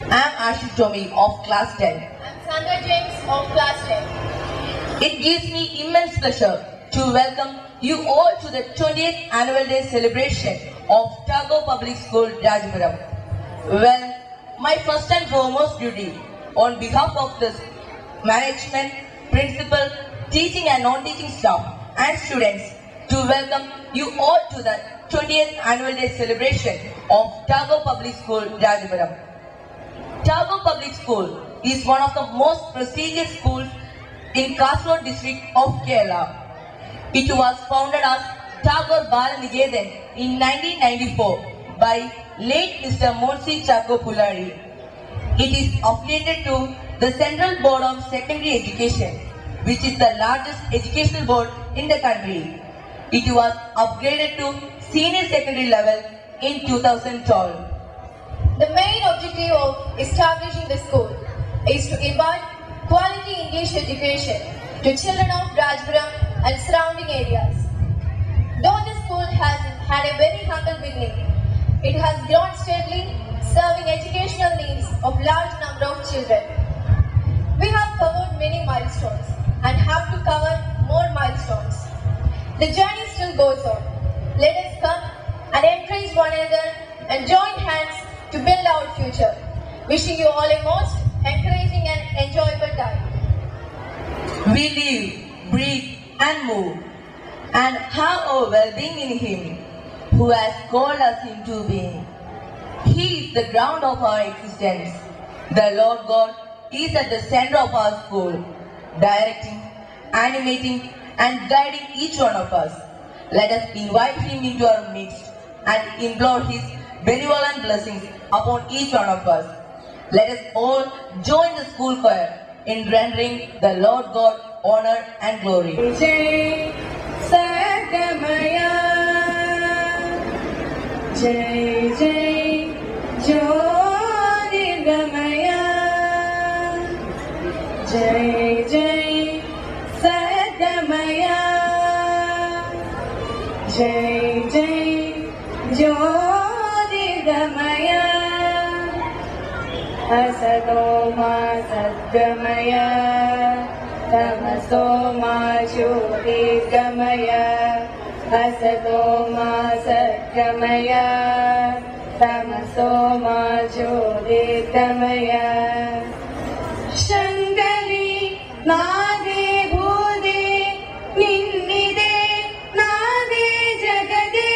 I'm Ashish Tommy of Class 10. I'm Sandra James of Class 10. It gives me immense pleasure to welcome you all to the 20th Annual Day celebration of Tagore Public School, Rajapuram. Well, my first and foremost duty on behalf of the management, principal, teaching and non-teaching staff and students to welcome you all to the 20th Annual Day celebration of Tagore Public School, Rajapuram. Tagore Public School is one of the most prestigious schools in Kasaragod district of Kerala. It was founded as Tagore Bal Niketan in 1994 by late Mr. Monsi Chako Pulari. It is affiliated to the Central Board of Secondary Education, which is the largest educational board in the country. It was upgraded to senior secondary level in 2012. The main objective of establishing the school is to impart quality English education to children of Rajapuram and surrounding areas. Though the school has had a very humble beginning, it has grown steadily, serving educational needs of large number of children. We have covered many milestones and have to cover more milestones. The journey still goes on. Let us come and encourage one another and join hands to build our future. Wishing you all a most encouraging and enjoyable time. We live, breathe and move and have our well-being in Him who has called us into being. He is the ground of our existence. The Lord God is at the center of our school, directing, animating and guiding each one of us. Let us invite Him into our midst and implore His benevolent blessings upon each one of us. Let us all join the school choir in rendering the Lord God honor and glory. Jai Sagamaya, Jai Jai Jyotirgamaya, Jai Jai Sagamaya, Jai Jai Jyotirgamaya, Asato ma Sadgamaya, Tamaso ma Jyotirgamaya, Asato ma Sadgamaya, Tamaso ma Jyotirgamaya. Shankari Nade Bhude Ninnide Nade Jagade,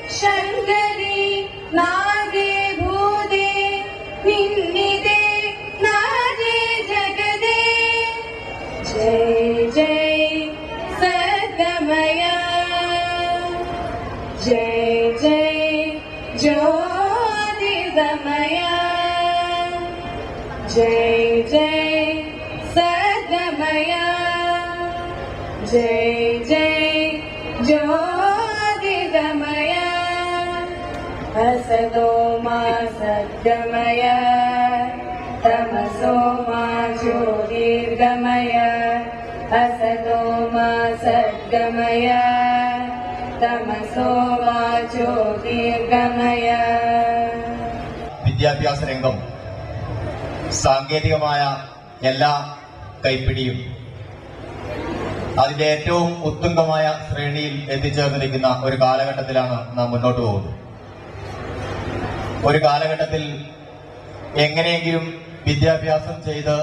Shankari Nade Bhude Ninnide Nade Jagade, Jai Jai Sadgamaya, Jai Jai Jyotirgamaya, Jai Jai Sadgamaya, Jai Jai Jyotirgamaya, Asato ma Sadgamaya, Tamaso ma Jyotirgamaya, Asato ma Sadgamaya, Tamaso ma Jyotirgamaya. വിദ്യാഭ്യാസ രംഗം സാങ്കേതികമായ എല്ലാ കൈപ്പിടിയും അതിന്റെ ഏറ്റവും ഉത്തുംഗമായ ശ്രേണിയിൽ എത്തിച്ചേർന്നിരിക്കുന്ന ഒരു കാലഘട്ടത്തിലാണ് നാം മുന്നോട്ട് പോകുന്നത്. ഒരു കാലഘട്ടത്തിൽ എങ്ങനെയെങ്കിലും വിദ്യാഭ്യാസം ചെയ്ത്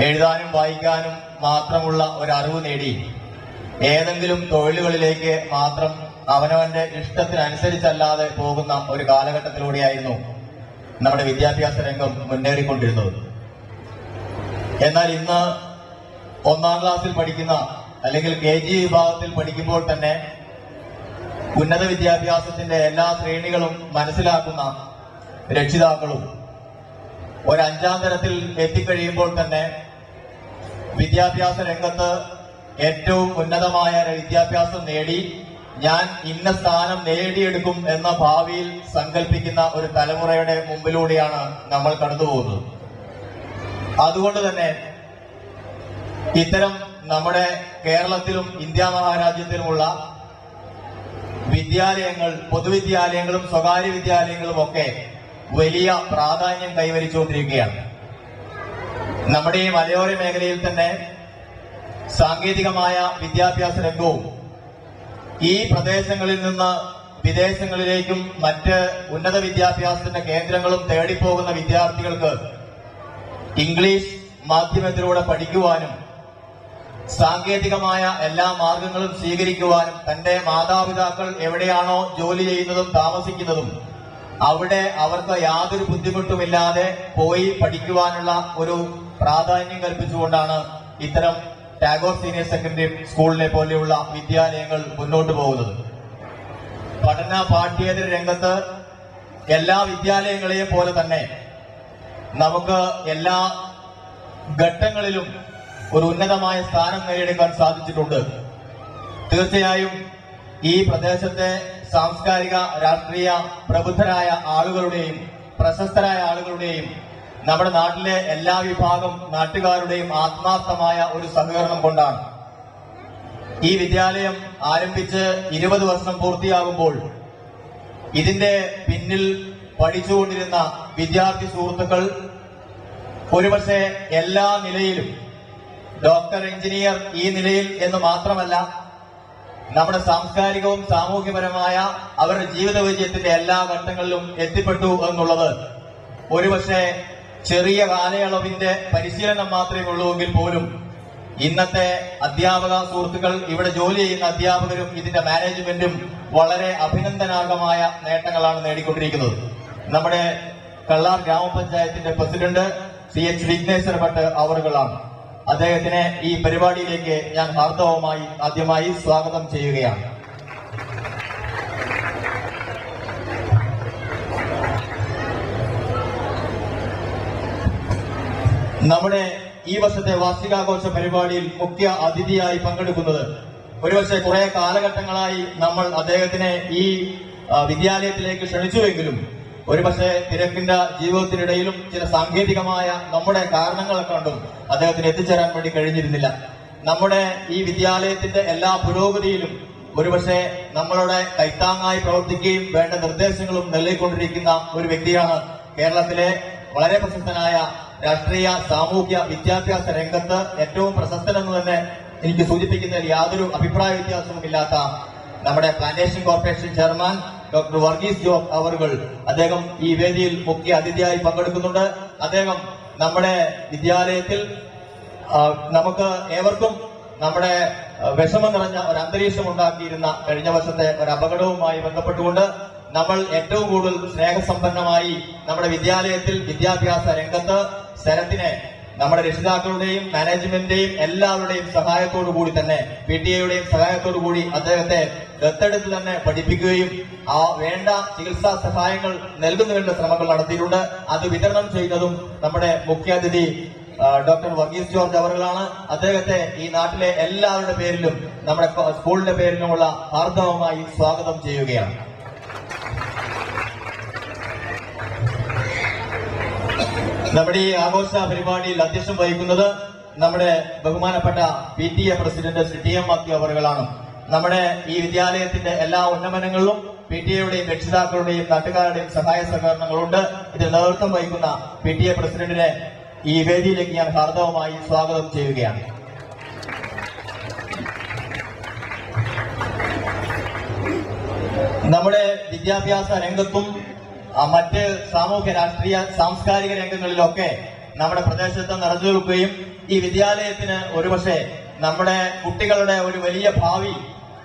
എഴുതാനും വായിക്കാനും മാത്രമുള്ള ഒരു അറിവ് നേടി ഏതെങ്കിലും തൊഴിലുകളിലേക്ക് മാത്രം അവനവന്റെ ഇഷ്ടത്തിനനുസരിച്ചല്ലാതെ പോകുന്ന ഒരു കാലഘട്ടത്തിലൂടെയായിരുന്നു നമ്മുടെ വിദ്യാഭ്യാസ രംഗം മുന്നേറിക്കൊണ്ടിരുന്നത്. എന്നാൽ ഇന്ന് 1ാം ക്ലാസ്സിൽ പഠിക്കുന്ന അല്ലെങ്കിൽ KG വിഭാഗത്തിൽ പഠിക്കുമ്പോൾ തന്നെ ഉന്നത വിദ്യാഭ്യാസത്തിന്റെ എല്ലാ ശ്രേണികളും മനസ്സിലാക്കുന്ന രക്ഷിതാക്കളും ഒരു 5ാം തരത്തിൽ എത്തിക്കഴിയുമ്പോൾ തന്നെ വിദ്യാഭ്യാസ രംഗത്ത് ഏറ്റവും ഉന്നതമായ വിദ്യാഭ്യാസം നേടി ഞാൻ ഇന്ന സ്ഥാനം നേടിയെടുക്കും എന്ന ഭാവിയിൽ സങ്കല്പിക്കുന്ന ഒരു തലമുറയുടെ മുമ്പിലൂടെയാണ് നമ്മൾ കടന്നുപോകുന്നത്. അതുകൊണ്ട് തന്നെ ഇത്തരം നമ്മുടെ കേരളത്തിലും ഇന്ത്യ മഹാരാജ്യത്തിലുമുള്ള വിദ്യാലയങ്ങൾ, പൊതുവിദ്യാലയങ്ങളും സ്വകാര്യ വിദ്യാലയങ്ങളും ഒക്കെ വലിയ പ്രാധാന്യം കൈവരിച്ചുകൊണ്ടിരിക്കുകയാണ്. നമ്മുടെ ഈ മലയോര മേഖലയിൽ തന്നെ സാങ്കേതികമായ വിദ്യാഭ്യാസ രംഗവും ഈ പ്രദേശങ്ങളിൽ നിന്ന് വിദേശങ്ങളിലേക്കും മറ്റ് ഉന്നത വിദ്യാഭ്യാസത്തിന്റെ കേന്ദ്രങ്ങളും തേടിപ്പോകുന്ന വിദ്യാർത്ഥികൾക്ക് ഇംഗ്ലീഷ് മാധ്യമത്തിലൂടെ പഠിക്കുവാനും സാങ്കേതികമായ എല്ലാ മാർഗങ്ങളും സ്വീകരിക്കുവാനും തന്റെ മാതാപിതാക്കൾ എവിടെയാണോ ജോലി ചെയ്യുന്നതും താമസിക്കുന്നതും അവിടെ അവർക്ക് യാതൊരു ബുദ്ധിമുട്ടുമില്ലാതെ പോയി പഠിക്കുവാനുള്ള ഒരു പ്രാധാന്യം കൽപ്പിച്ചുകൊണ്ടാണ് ഇത്തരം ടാഗോർ സീനിയർ സെക്കൻഡറി സ്കൂളിനെ പോലെയുള്ള വിദ്യാലയങ്ങൾ മുന്നോട്ട് പോകുന്നത്. പഠന പാഠ്യേതര രംഗത്ത് എല്ലാ വിദ്യാലയങ്ങളെയും പോലെ തന്നെ നമുക്ക് എല്ലാ ഘട്ടങ്ങളിലും ഒരു ഉന്നതമായ സ്ഥാനം നേടിയെടുക്കാൻ സാധിച്ചിട്ടുണ്ട്. തീർച്ചയായും ഈ പ്രദേശത്തെ സാംസ്കാരിക രാഷ്ട്രീയ പ്രബുദ്ധരായ ആളുകളുടെയും പ്രശസ്തരായ ആളുകളുടെയും നമ്മുടെ നാട്ടിലെ എല്ലാ വിഭാഗം നാട്ടുകാരുടെയും ആത്മാർത്ഥമായ ഒരു സഹകരണം കൊണ്ടാണ് ഈ വിദ്യാലയം ആരംഭിച്ച് 20 വർഷം പൂർത്തിയാകുമ്പോൾ ഇതിന്റെ പിന്നിൽ പഠിച്ചുകൊണ്ടിരുന്ന വിദ്യാർത്ഥി സുഹൃത്തുക്കൾ ഒരുപക്ഷെ എല്ലാ നിലയിലും ഡോക്ടർ, എഞ്ചിനീയർ ഈ നിലയിൽ എന്ന് മാത്രമല്ല നമ്മുടെ സാംസ്കാരികവും സാമൂഹ്യപരമായ അവരുടെ ജീവിത വിജയത്തിന്റെ എല്ലാ ഘട്ടങ്ങളിലും എത്തിപ്പെട്ടു എന്നുള്ളത് ഒരുപക്ഷെ ചെറിയ കാലയളവിന്റെ പരിശീലനം മാത്രമേ ഉള്ളൂവെങ്കിൽ പോലും ഇന്നത്തെ അധ്യാപക സുഹൃത്തുക്കൾ, ഇവിടെ ജോലി ചെയ്യുന്ന അധ്യാപകരും ഇതിന്റെ മാനേജ്മെന്റും വളരെ അഭിനന്ദനാർഹമായ നേട്ടങ്ങളാണ് നേടിക്കൊണ്ടിരിക്കുന്നത്. നമ്മുടെ കള്ളാർ ഗ്രാമപഞ്ചായത്തിന്റെ പ്രസിഡന്റ് CH വിഘ്നേശ്വര ഭട്ട് അവറുകളാണ്. അദ്ദേഹത്തിനെ ഈ പരിപാടിയിലേക്ക് ഞാൻ ഹാർദവമായി ആദ്യമായി സ്വാഗതം ചെയ്യുകയാണ്. നമ്മുടെ ഈ വർഷത്തെ വാർഷികാഘോഷ പരിപാടിയിൽ മുഖ്യ അതിഥിയായി പങ്കെടുക്കുന്നത് ഒരുപക്ഷെ കുറെ കാലഘട്ടങ്ങളായി നമ്മൾ അദ്ദേഹത്തിനെ ഈ വിദ്യാലയത്തിലേക്ക് ക്ഷണിച്ചുവെങ്കിലും ഒരുപക്ഷെ തിരക്കിന്റെ ജീവിതത്തിനിടയിലും ചില സാങ്കേതികമായ നമ്മുടെ കാരണങ്ങളെ കൊണ്ടും അദ്ദേഹത്തിന് എത്തിച്ചേരാൻ വേണ്ടി കഴിഞ്ഞിരുന്നില്ല. നമ്മുടെ ഈ വിദ്യാലയത്തിന്റെ എല്ലാ പുരോഗതിയിലും ഒരുപക്ഷെ നമ്മളുടെ കൈത്താങ്ങായി പ്രവർത്തിക്കുകയും വേണ്ട നിർദ്ദേശങ്ങളും നൽകിക്കൊണ്ടിരിക്കുന്ന ഒരു വ്യക്തിയാണ് കേരളത്തിലെ വളരെ പ്രശസ്തനായ രാഷ്ട്രീയ സാമൂഹ്യ വിദ്യാഭ്യാസ രംഗത്ത് ഏറ്റവും പ്രശസ്തനെന്ന് തന്നെ എനിക്ക് സൂചിപ്പിക്കുന്നതിൽ യാതൊരു അഭിപ്രായ വ്യത്യാസവുമില്ലാത്ത നമ്മുടെ plantation corporation chairman doctor Varghese job അവറുകൾ. അദ്ദേഹം ഈ വേദിയിൽ മുഖ്യ അതിഥിയായി പങ്കെടുക്കുന്നുണ്ട്. അദ്ദേഹം നമ്മുടെ വിദ്യാലയത്തിൽ നമുക്ക് ഏവർക്കും നമ്മുടെ വിഷമം നിറഞ്ഞ ഒരു അന്തരീക്ഷം ഉണ്ടാക്കിയിരുന്ന കഴിഞ്ഞ വർഷത്തെ ഒരു അപകടവുമായി ബന്ധപ്പെട്ടുകൊണ്ട് നമ്മൾ ഏറ്റവും കൂടുതൽ സ്നേഹസമ്പന്നമായി നമ്മുടെ വിദ്യാലയത്തിൽ വിദ്യാഭ്യാസ രംഗത്ത് സ്ഥലത്തിനെ നമ്മുടെ രക്ഷിതാക്കളുടെയും മാനേജ്മെന്റിന്റെയും എല്ലാവരുടെയും സഹായത്തോടു കൂടി തന്നെ PTA-യുടെയും സഹായത്തോടു കൂടി അദ്ദേഹത്തെ ദത്തെടുത്ത് തന്നെ പഠിപ്പിക്കുകയും ആ വേണ്ട ചികിത്സാ സഹായങ്ങൾ നൽകുന്നതിനുള്ള ശ്രമങ്ങൾ നടത്തിയിട്ടുണ്ട്. അത് വിതരണം ചെയ്യുന്നതും നമ്മുടെ മുഖ്യാതിഥി ഡോക്ടർ വർഗീസ് ജോർജ് അവറുകളാണ്. അദ്ദേഹത്തെ ഈ നാട്ടിലെ എല്ലാവരുടെ പേരിലും നമ്മുടെ സ്കൂളിന്റെ പേരിലുമുള്ള ഹാർദവമായി സ്വാഗതം ചെയ്യുകയാണ്. നമ്മുടെ ഈ ആഘോഷ പരിപാടിയിൽ അധ്യക്ഷം വഹിക്കുന്നത് നമ്മുടെ ബഹുമാനപ്പെട്ട PTA president Shri TM Mathew അവറുകളാണ്. നമ്മുടെ ഈ വിദ്യാലയത്തിന്റെ എല്ലാ ഉന്നമനങ്ങളിലും PTA-യുടെയും രക്ഷിതാക്കളുടെയും നാട്ടുകാരുടെയും സഹായ സഹകരണങ്ങളുണ്ട്. ഇതിൽ നേതൃത്വം വഹിക്കുന്ന PTA പ്രസിഡന്റിനെ ഈ വേദിയിലേക്ക് ഞാൻ ഹാർദവമായി സ്വാഗതം ചെയ്യുകയാണ്. നമ്മുടെ വിദ്യാഭ്യാസ രംഗത്തും മറ്റ് സാമൂഹ്യ രാഷ്ട്രീയ സാംസ്കാരിക രംഗങ്ങളിലൊക്കെ നമ്മുടെ പ്രദേശത്ത് നിറഞ്ഞു നിൽക്കുകയും ഈ വിദ്യാലയത്തിന് ഒരുപക്ഷെ നമ്മുടെ കുട്ടികളുടെ ഒരു വലിയ ഭാവി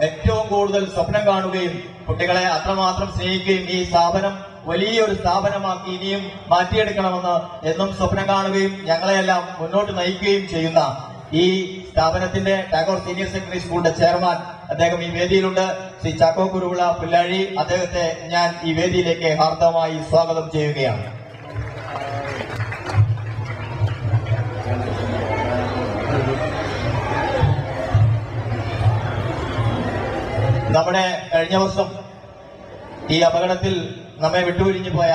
ഏറ്റവും കൂടുതൽ സ്വപ്നം കാണുകയും കുട്ടികളെ അത്രമാത്രം സ്നേഹിക്കുകയും ഈ സ്ഥാപനം വലിയൊരു സ്ഥാപനമാക്കി ഇനിയും മാറ്റിയെടുക്കണമെന്ന് എന്നും സ്വപ്നം കാണുകയും ഞങ്ങളെയെല്ലാം മുന്നോട്ട് നയിക്കുകയും ചെയ്യുന്ന ഈ സ്ഥാപനത്തിന്റെ ടാഗോർ സീനിയർ സെക്കൻഡറി സ്കൂളിന്റെ ചെയർമാൻ അദ്ദേഹം ഈ വേദിയിലുണ്ട്. ശ്രീ ചാക്കോ കുരുവിള പുല്ലാഴി. അദ്ദേഹത്തെ ഞാൻ ഈ വേദിയിലേക്ക് ഹാർദവമായി സ്വാഗതം ചെയ്യുകയാണ്. നമ്മുടെ കഴിഞ്ഞ വർഷം ഈ അപകടത്തിൽ നമ്മെ വിട്ടുപിരിഞ്ഞു പോയ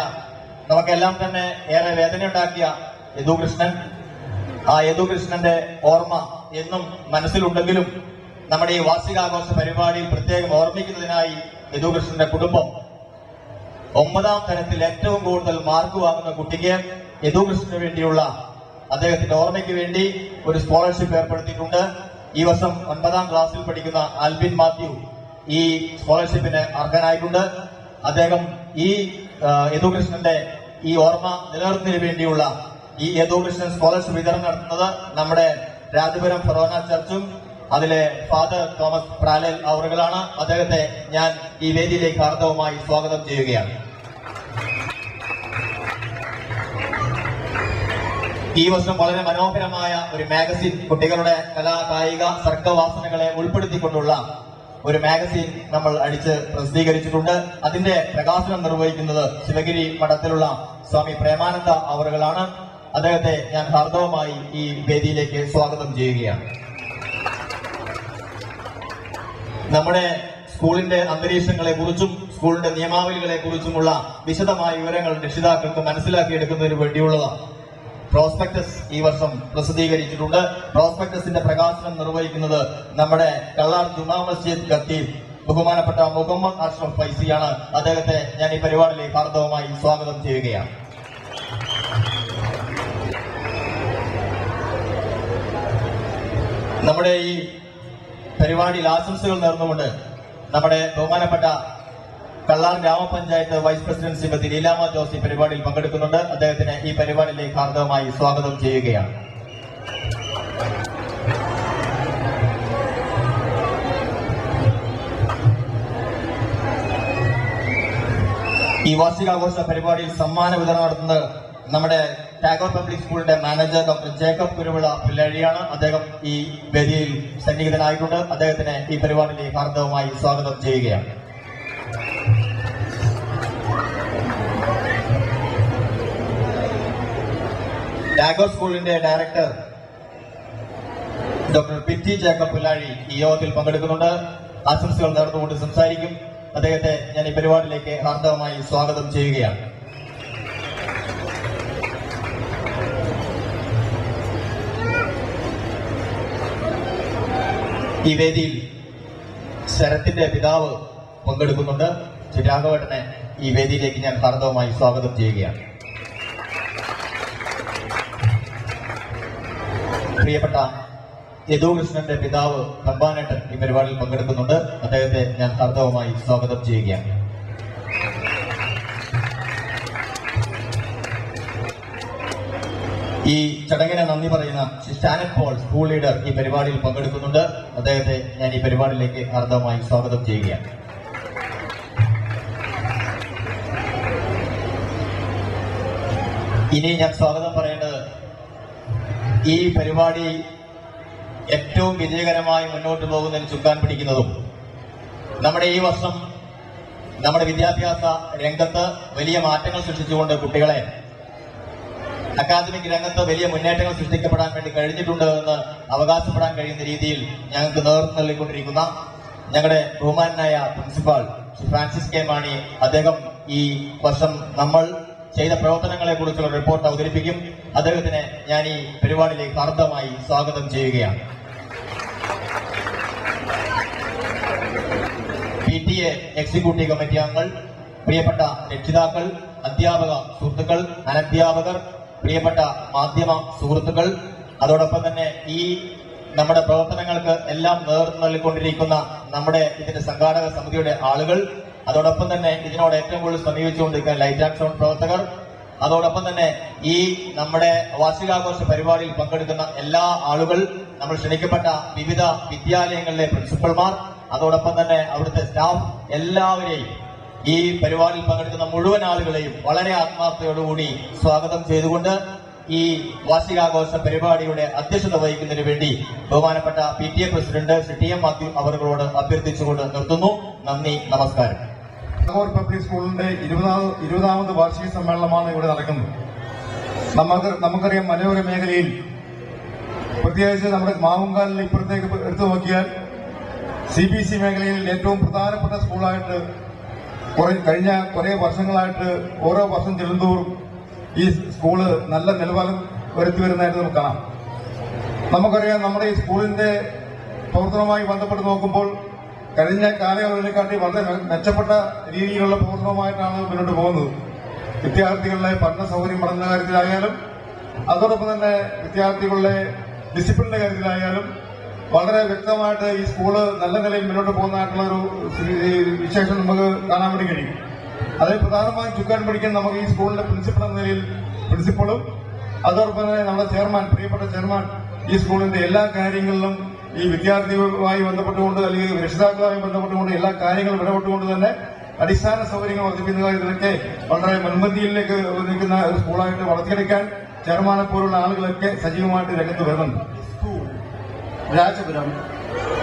നമുക്കെല്ലാം തന്നെ ഏറെ വേദനയുണ്ടാക്കിയ യദുകൃഷ്ണൻ, ആ യദുകൃഷ്ണന്റെ ഓർമ്മ എന്നും മനസ്സിലുണ്ടെങ്കിലും നമ്മുടെ ഈ വാർഷികാഘോഷ പരിപാടിയിൽ പ്രത്യേകം ഓർമ്മിക്കുന്നതിനായി യദുകൃഷ്ണന്റെ കുടുംബം 9ാം തരത്തിൽ ഏറ്റവും കൂടുതൽ മാർക്ക് വാങ്ങുന്ന കുട്ടിക്ക് യദുകൃഷ്ണന് വേണ്ടിയുള്ള അദ്ദേഹത്തിന്റെ ഓർമ്മയ്ക്ക് വേണ്ടി ഒരു സ്കോളർഷിപ്പ് ഏർപ്പെടുത്തിയിട്ടുണ്ട്. ഈ വർഷം 9ാം ക്ലാസ്സിൽ പഠിക്കുന്ന ആൽബിൻ മാത്യു ഈ സ്കോളർഷിപ്പിന് അർഹനായിട്ടുണ്ട്. അദ്ദേഹം ഈ യദുകൃഷ്ണന്റെ ഈ ഓർമ്മ നിലനിർത്തുന്നതിന് വേണ്ടിയുള്ള ഈ യദുകൃഷ്ണൻ സ്കോളർഷിപ്പ് വിതരണം നടത്തുന്നത് നമ്മുടെ രാജപുരം ഫൊറോന ചർച്ചും അതിലെ ഫാദർ തോമസ് പ്രാലേൽ അവറുകളാണ്. അദ്ദേഹത്തെ ഞാൻ ഈ വേദിയിലേക്ക് ഹാർദവമായി സ്വാഗതം ചെയ്യുകയാണ്. ഈ വർഷം വളരെ മനോഹരമായ ഒരു മാഗസിൻ, കുട്ടികളുടെ കലാ കായിക സർഗവാസനകളെ ഉൾപ്പെടുത്തിക്കൊണ്ടുള്ള ഒരു മാഗസിൻ നമ്മൾ അടിച്ച് പ്രസിദ്ധീകരിച്ചിട്ടുണ്ട്. അതിന്റെ പ്രകാശനം നിർവഹിക്കുന്നത് ശിവഗിരി മഠത്തിലുള്ള സ്വാമി പ്രേമാനന്ദ അവറുകളാണ്. അദ്ദേഹത്തെ ഞാൻ ഹാർദവമായി ഈ വേദിയിലേക്ക് സ്വാഗതം ചെയ്യുകയാണ്. നമ്മുടെ സ്കൂളിന്റെ അന്തരീക്ഷങ്ങളെ കുറിച്ചും സ്കൂളിന്റെ നിയമാവലികളെ കുറിച്ചുമുള്ള വിശദമായ വിവരങ്ങൾ രക്ഷിതാക്കൾക്ക് മനസ്സിലാക്കിയെടുക്കുന്നതിന് വേണ്ടിയുള്ളതാണ്. പ്രോസ്പെക്ടസ് ഈ വർഷം പ്രസിദ്ധീകരിച്ചിട്ടുണ്ട്. പ്രോസ്പെക്ടസിന്റെ പ്രകാശനം നിർവഹിക്കുന്നത് നമ്മുടെ കള്ളാർ ജുമാ മസ്ജിദ് ഖത്തീബ് ബഹുമാനപ്പെട്ട മുഹമ്മദ് അഷ്റഫ് ഫൈസിയാണ്. അദ്ദേഹത്തെ ഞാൻ ഈ പരിപാടിയിലേക്ക് ഹാർദവമായി സ്വാഗതം ചെയ്യുകയാണ്. നമ്മുടെ ഈ പരിപാടിയിൽ ആശംസകൾ നേർന്നുകൊണ്ട് നമ്മുടെ ബഹുമാനപ്പെട്ട കള്ളാർ ഗ്രാമപഞ്ചായത്ത് വൈസ് പ്രസിഡന്റ് ശ്രീമതി ലീലാമ ജോസ് ഈ പരിപാടിയിൽ പങ്കെടുക്കുന്നുണ്ട്. അദ്ദേഹത്തിന് ഈ പരിപാടിയിലേക്ക് ഹാർദവമായി സ്വാഗതം ചെയ്യുകയാണ്. ഈ വാർഷികാഘോഷ പരിപാടിയിൽ സമ്മാന വിതരണം നടത്തുന്നത് നമ്മുടെ ടാഗോർ പബ്ലിക് സ്കൂളിന്റെ മാനേജർ ഡോക്ടർ ജേക്കബ് കുരുവിള പിള്ളേഴിയാണ്. അദ്ദേഹം ഈ വേദിയിൽ സന്നിഹിതനായിട്ടുണ്ട്. അദ്ദേഹത്തിന് ഈ പരിപാടിയിലേക്ക് ഹാർദവമായി സ്വാഗതം ചെയ്യുകയാണ്. ടാഗോർ സ്കൂളിന്റെ ഡയറക്ടർ ഡോക്ടർ പിറ്റി ജേക്കബ് പിള്ളാഴി ഈ യോഗത്തിൽ പങ്കെടുക്കുന്നുണ്ട്. ആശംസകൾ നേർന്നുകൊണ്ട് സംസാരിക്കും. അദ്ദേഹത്തെ ഞാൻ ഈ പരിപാടിയിലേക്ക് ഹാർദവമായി സ്വാഗതം ചെയ്യുകയാണ്. ഈ വേദിയിൽ ശരത്തിന്റെ പിതാവ് പങ്കെടുക്കുന്നുണ്ട്. രാഘവേട്ടനെ ഈ വേദിയിലേക്ക് ഞാൻ ഹാർദവമായി സ്വാഗതം ചെയ്യുകയാണ്. പ്രിയപ്പെട്ട യദുകൃഷ്ണന്റെ പിതാവ് തമ്പാനേട്ടൻ ഈ പരിപാടിയിൽ പങ്കെടുക്കുന്നുണ്ട്. അദ്ദേഹത്തെ ഞാൻ ഹാർദവമായി സ്വാഗതം ചെയ്യുകയാണ്. ഈ ചടങ്ങിനെ നന്ദി പറയുന്ന സ്റ്റാനറ്റ് പോൾ സ്കൂൾ ലീഡർ ഈ പരിപാടിയിൽ പങ്കെടുക്കുന്നുണ്ട്. അദ്ദേഹത്തെ ഞാൻ ഈ പരിപാടിയിലേക്ക് ഹാർദവമായി സ്വാഗതം ചെയ്യുകയാണ്. ഇനി ഞാൻ സ്വാഗതം പറയേണ്ടത് ഈ പരിപാടി ഏറ്റവും വിജയകരമായി മുന്നോട്ട് പോകുന്നതിന് ചുക്കാൻ പിടിക്കുന്നതും നമ്മുടെ ഈ വർഷം നമ്മുടെ വിദ്യാഭ്യാസ രംഗത്ത് വലിയ മാറ്റങ്ങൾ സൃഷ്ടിച്ചുകൊണ്ട് കുട്ടികളെ അക്കാദമിക് രംഗത്ത് വലിയ മുന്നേറ്റങ്ങൾ സൃഷ്ടിക്കപ്പെടാൻ വേണ്ടി കഴിഞ്ഞിട്ടുണ്ട് എന്ന് അവകാശപ്പെടാൻ കഴിയുന്ന രീതിയിൽ ഞങ്ങൾക്ക് നേതൃത്വം നൽകിക്കൊണ്ടിരിക്കുന്ന ഞങ്ങളുടെ ബഹുമാനായ principal Shri Francis K Mani, അദ്ദേഹം ഈ വർഷം നമ്മൾ ചെയ്ത പ്രവർത്തനങ്ങളെ കുറിച്ചുള്ള റിപ്പോർട്ട് അവതരിപ്പിക്കും. അദ്ദേഹത്തിന് ഞാൻ ഈ പരിപാടിയിലേക്ക് ഹാർദവമായി സ്വാഗതം ചെയ്യുകയാണ്. PTA എക്സിക്യൂട്ടീവ് കമ്മിറ്റി അംഗങ്ങൾ, പ്രിയപ്പെട്ട രക്ഷിതാക്കൾ, അധ്യാപക സുഹൃത്തുക്കൾ, അനധ്യാപകർ, പ്രിയപ്പെട്ട മാധ്യമ സുഹൃത്തുക്കൾ, അതോടൊപ്പം തന്നെ ഈ നമ്മുടെ പ്രവർത്തനങ്ങൾക്ക് എല്ലാം നേതൃത്വം നൽകിക്കൊണ്ടിരിക്കുന്ന നമ്മുടെ ഇതിന്റെ സംഘാടക സമിതിയുടെ ആളുകൾ, അതോടൊപ്പം തന്നെ ഇതിനോട് ഏറ്റവും കൂടുതൽ സമീപിച്ചുകൊണ്ടിരിക്കുന്ന ലൈറ്റ് ആൻഡ് സൗണ്ട് പ്രവർത്തകർ, അതോടൊപ്പം തന്നെ ഈ നമ്മുടെ വാർഷികാഘോഷ പരിപാടിയിൽ പങ്കെടുക്കുന്ന എല്ലാ ആളുകൾ, നമ്മൾ ക്ഷണിക്കപ്പെട്ട വിവിധ വിദ്യാലയങ്ങളിലെ പ്രിൻസിപ്പൽമാർ, അതോടൊപ്പം തന്നെ അവിടുത്തെ സ്റ്റാഫ്, എല്ലാവരെയും ഈ പരിപാടിയിൽ പങ്കെടുക്കുന്ന മുഴുവൻ ആളുകളെയും വളരെ ആത്മാർത്ഥതയോടുകൂടി സ്വാഗതം ചെയ്തുകൊണ്ട് ഈ വാർഷികാഘോഷ പരിപാടിയുടെ അധ്യക്ഷത വഹിക്കുന്നതിന് വേണ്ടി ബഹുമാനപ്പെട്ട PTA president Shri TM Mathew അവരോട് അഭ്യർത്ഥിച്ചുകൊണ്ട് നിർത്തുന്നു. നന്ദി, നമസ്കാരം. ടാഗോർ പബ്ലിക് സ്കൂളിന്റെ 20ാമത് വാർഷിക സമ്മേളനമാണ് ഇവിടെ നടക്കുന്നത്. നമുക്കറിയാം, മലയോര മേഖലയിൽ പ്രത്യേകിച്ച് നമ്മുടെ മാവുങ്കാലിന് ഇപ്പുറത്തേക്ക് എടുത്തു നോക്കിയാൽ CBC മേഖലയിൽ ഏറ്റവും പ്രധാനപ്പെട്ട സ്കൂളായിട്ട് കഴിഞ്ഞ കുറെ വർഷങ്ങളായിട്ട് ഓരോ വർഷം ചെല്ലുന്തോറും ഈ സ്കൂള് നല്ല നിലവാരം വരുത്തി വരുന്നതായിട്ട് നമുക്ക് കാണാം. നമുക്കറിയാം, നമ്മുടെ ഈ സ്കൂളിന്റെ പ്രവർത്തനവുമായി ബന്ധപ്പെട്ട് നോക്കുമ്പോൾ കഴിഞ്ഞ കാലയളവിനെക്കാട്ടി വളരെ മെച്ചപ്പെട്ട രീതിയിലുള്ള പൂർണ്ണമായിട്ടാണ് മുന്നോട്ട് പോകുന്നത്. വിദ്യാർത്ഥികളുടെ പഠന സൗകര്യം പഠന കാര്യത്തിലായാലും അതോടൊപ്പം തന്നെ വിദ്യാർത്ഥികളുടെ ഡിസിപ്ലിന്റെ കാര്യത്തിലായാലും വളരെ വ്യക്തമായിട്ട് ഈ സ്കൂള് നല്ല നിലയിൽ മുന്നോട്ട് പോകുന്നതായിട്ടുള്ള ഒരു വിശേഷം നമുക്ക് കാണാൻ വേണ്ടി കഴിയും. അതിൽ പ്രധാനമായും ചുക്കാൻ പിടിക്കാൻ നമുക്ക് ഈ സ്കൂളിന്റെ പ്രിൻസിപ്പൽ എന്ന നിലയിൽ പ്രിൻസിപ്പളും അതോടൊപ്പം തന്നെ നമ്മുടെ ചെയർമാൻ, പ്രിയപ്പെട്ട ചെയർമാൻ ഈ സ്കൂളിന്റെ എല്ലാ കാര്യങ്ങളിലും ഈ വിദ്യാർത്ഥികളുമായി ബന്ധപ്പെട്ടുകൊണ്ട് അല്ലെങ്കിൽ രക്ഷിതാക്കളുമായി ബന്ധപ്പെട്ടുകൊണ്ട് എല്ലാ കാര്യങ്ങളും ഇടപെട്ടുകൊണ്ട് തന്നെ അടിസ്ഥാന സൗകര്യങ്ങൾ വർദ്ധിപ്പിക്കുന്ന കാര്യത്തിലൊക്കെ വളരെ മുൻപന്തിയിലേക്ക് നിൽക്കുന്ന ഒരു സ്കൂളായിട്ട് വളർത്തിയെടുക്കാൻ ചെയർമാനെ പോലുള്ള ആളുകളൊക്കെ സജീവമായിട്ട് രംഗത്ത് വരുന്നുണ്ട്. Rajapuram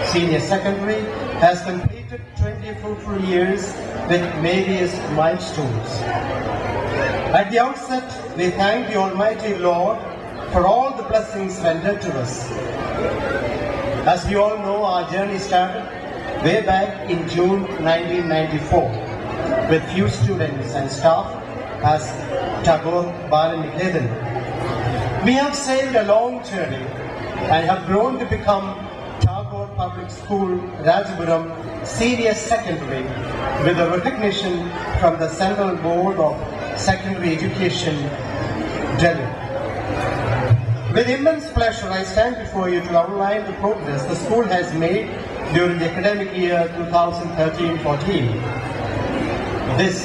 Senior Secondary has completed 20 fruitful years with various milestones. At the outset, we thank the Almighty Lord for all the blessings rendered to us. As we all know, our journey started way back in June 1994 with few students and staff as Tagore Balaniketan. We have sailed a long journey and have grown to become Tagore Public School, Rajapuram Senior Secondary, with a recognition from the Central Board of Secondary Education, Delhi. With immense pleasure, I stand before you to outline the progress the school has made during the academic year 2013-14. This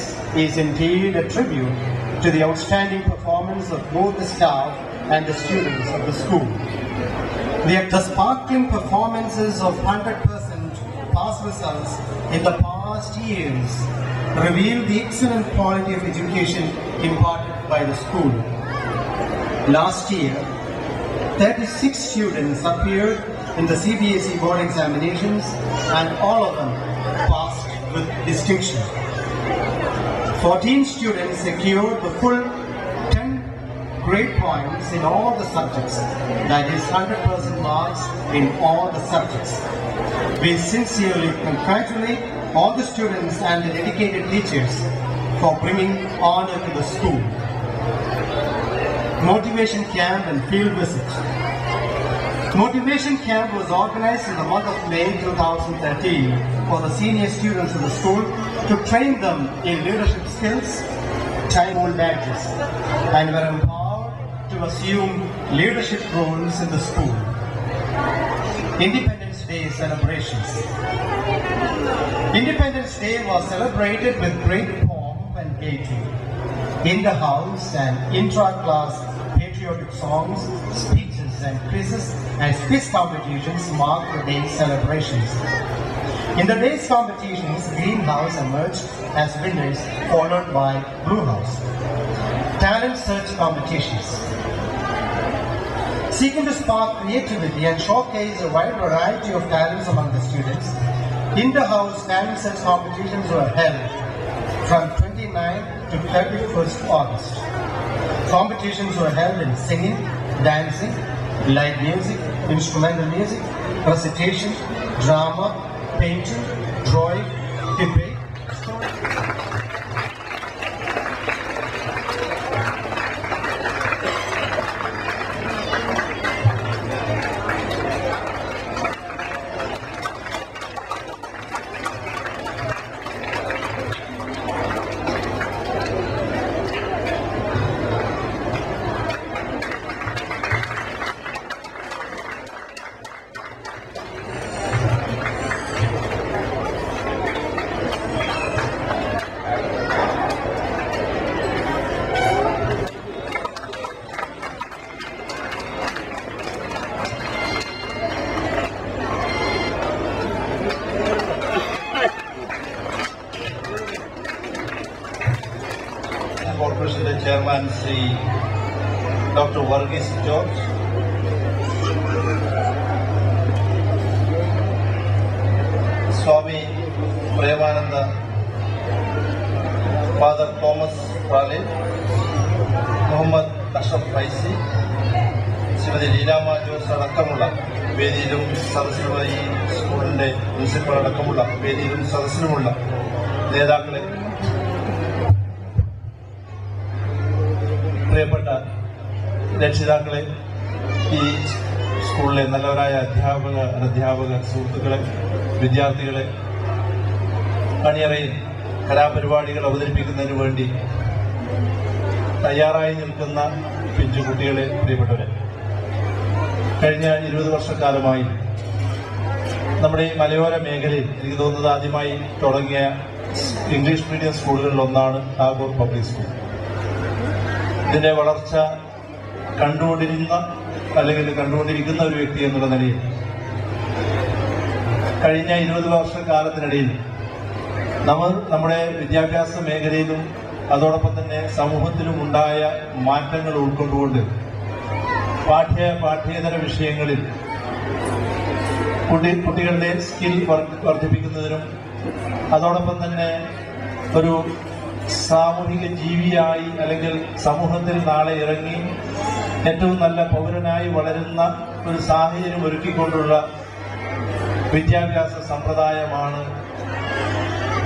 is indeed a tribute to the outstanding performance of both the staff and the students of the school. The sparkling performances of 100% pass results in the past years reveal the excellent quality of education imparted by the school. Last year, 36 students appeared in the CBSE board examinations and all of them passed with distinction. 14 students secured the full 10 grade points in all the subjects, that is 100% marks in all the subjects. We sincerely congratulate all the students and the dedicated teachers for bringing honor to the school. Motivation camp and field visit. Motivation camp was organized in the month of May 2013 for the senior students of the school to train them in leadership skills, time-old badges, and were empowered to assume leadership roles in the school. Independence Day celebrations. Independence Day was celebrated with great pomp and gaiety. Inter-house and intra-class patriotic songs, speeches and quizzes and quiz competitions marked the day's celebrations. In the day's competitions, Green House emerged as winners, followed by Blue House. Talent search competitions. Seeking to spark creativity and showcase a wide variety of talents among the students, inter-house talent search competitions were held from 29th to 31st August. Competitions were held in singing, dancing, light music, instrumental music, recitation, drama, painting, drawing, debate, കോർപ്പറേഷന്റെ chairman Shri doctor Varghese George, Swami Premananda, father Thomas Rale, Muhammad Ashraf Faizi, Shrimati Leelama Jose അടക്കമുള്ള വേദിയിലും സദസ്സിലുള്ള ഈ സ്കൂളിന്റെ principal അടക്കമുള്ള വേദിയിലും സദസ്സിലുമുള്ള നേതാക്കളെ, പ്രിയപ്പെട്ട രക്ഷിതാക്കളെ, ഈ സ്കൂളിലെ നല്ലവരായ അധ്യാപക സുഹൃത്തുക്കളെ, വിദ്യാർത്ഥികളെ, അണിയറയിൽ കലാപരിപാടികൾ അവതരിപ്പിക്കുന്നതിന് വേണ്ടി തയ്യാറായി നിൽക്കുന്ന പിഞ്ചുകുട്ടികളെ, പ്രിയപ്പെട്ടവരെ, കഴിഞ്ഞ 20 വർഷക്കാലമായി നമ്മുടെ ഈ മലയോര മേഖലയിൽ എനിക്ക് തോന്നുന്നത് ആദ്യമായി തുടങ്ങിയ ഇംഗ്ലീഷ് മീഡിയം സ്കൂളുകളിലൊന്നാണ് ടാഗോർ പബ്ലിക് സ്കൂൾ. ഇതിന്റെ വളർച്ച കണ്ടുകൊണ്ടിരിക്കുന്ന ഒരു വ്യക്തി എന്നുള്ള നിലയിൽ കഴിഞ്ഞ 20 വർഷക്കാലത്തിനിടയിൽ നമ്മുടെ വിദ്യാഭ്യാസ മേഖലയിലും അതോടൊപ്പം തന്നെ സമൂഹത്തിലും ഉണ്ടായ മാറ്റങ്ങൾ ഉൾക്കൊണ്ടുകൊണ്ട് പാഠ്യേതര വിഷയങ്ങളിൽ കുട്ടികളുടെ സ്കിൽ വർദ്ധിപ്പിക്കുന്നതിനും അതോടൊപ്പം തന്നെ ഒരു സാമൂഹിക ജീവിയായി അല്ലെങ്കിൽ സമൂഹത്തിൽ നാളെ ഇറങ്ങി ഏറ്റവും നല്ല പൗരനായി വളരുന്ന ഒരു സാഹചര്യം ഒരുക്കിക്കൊണ്ടുള്ള വിദ്യാഭ്യാസ സമ്പ്രദായമാണ്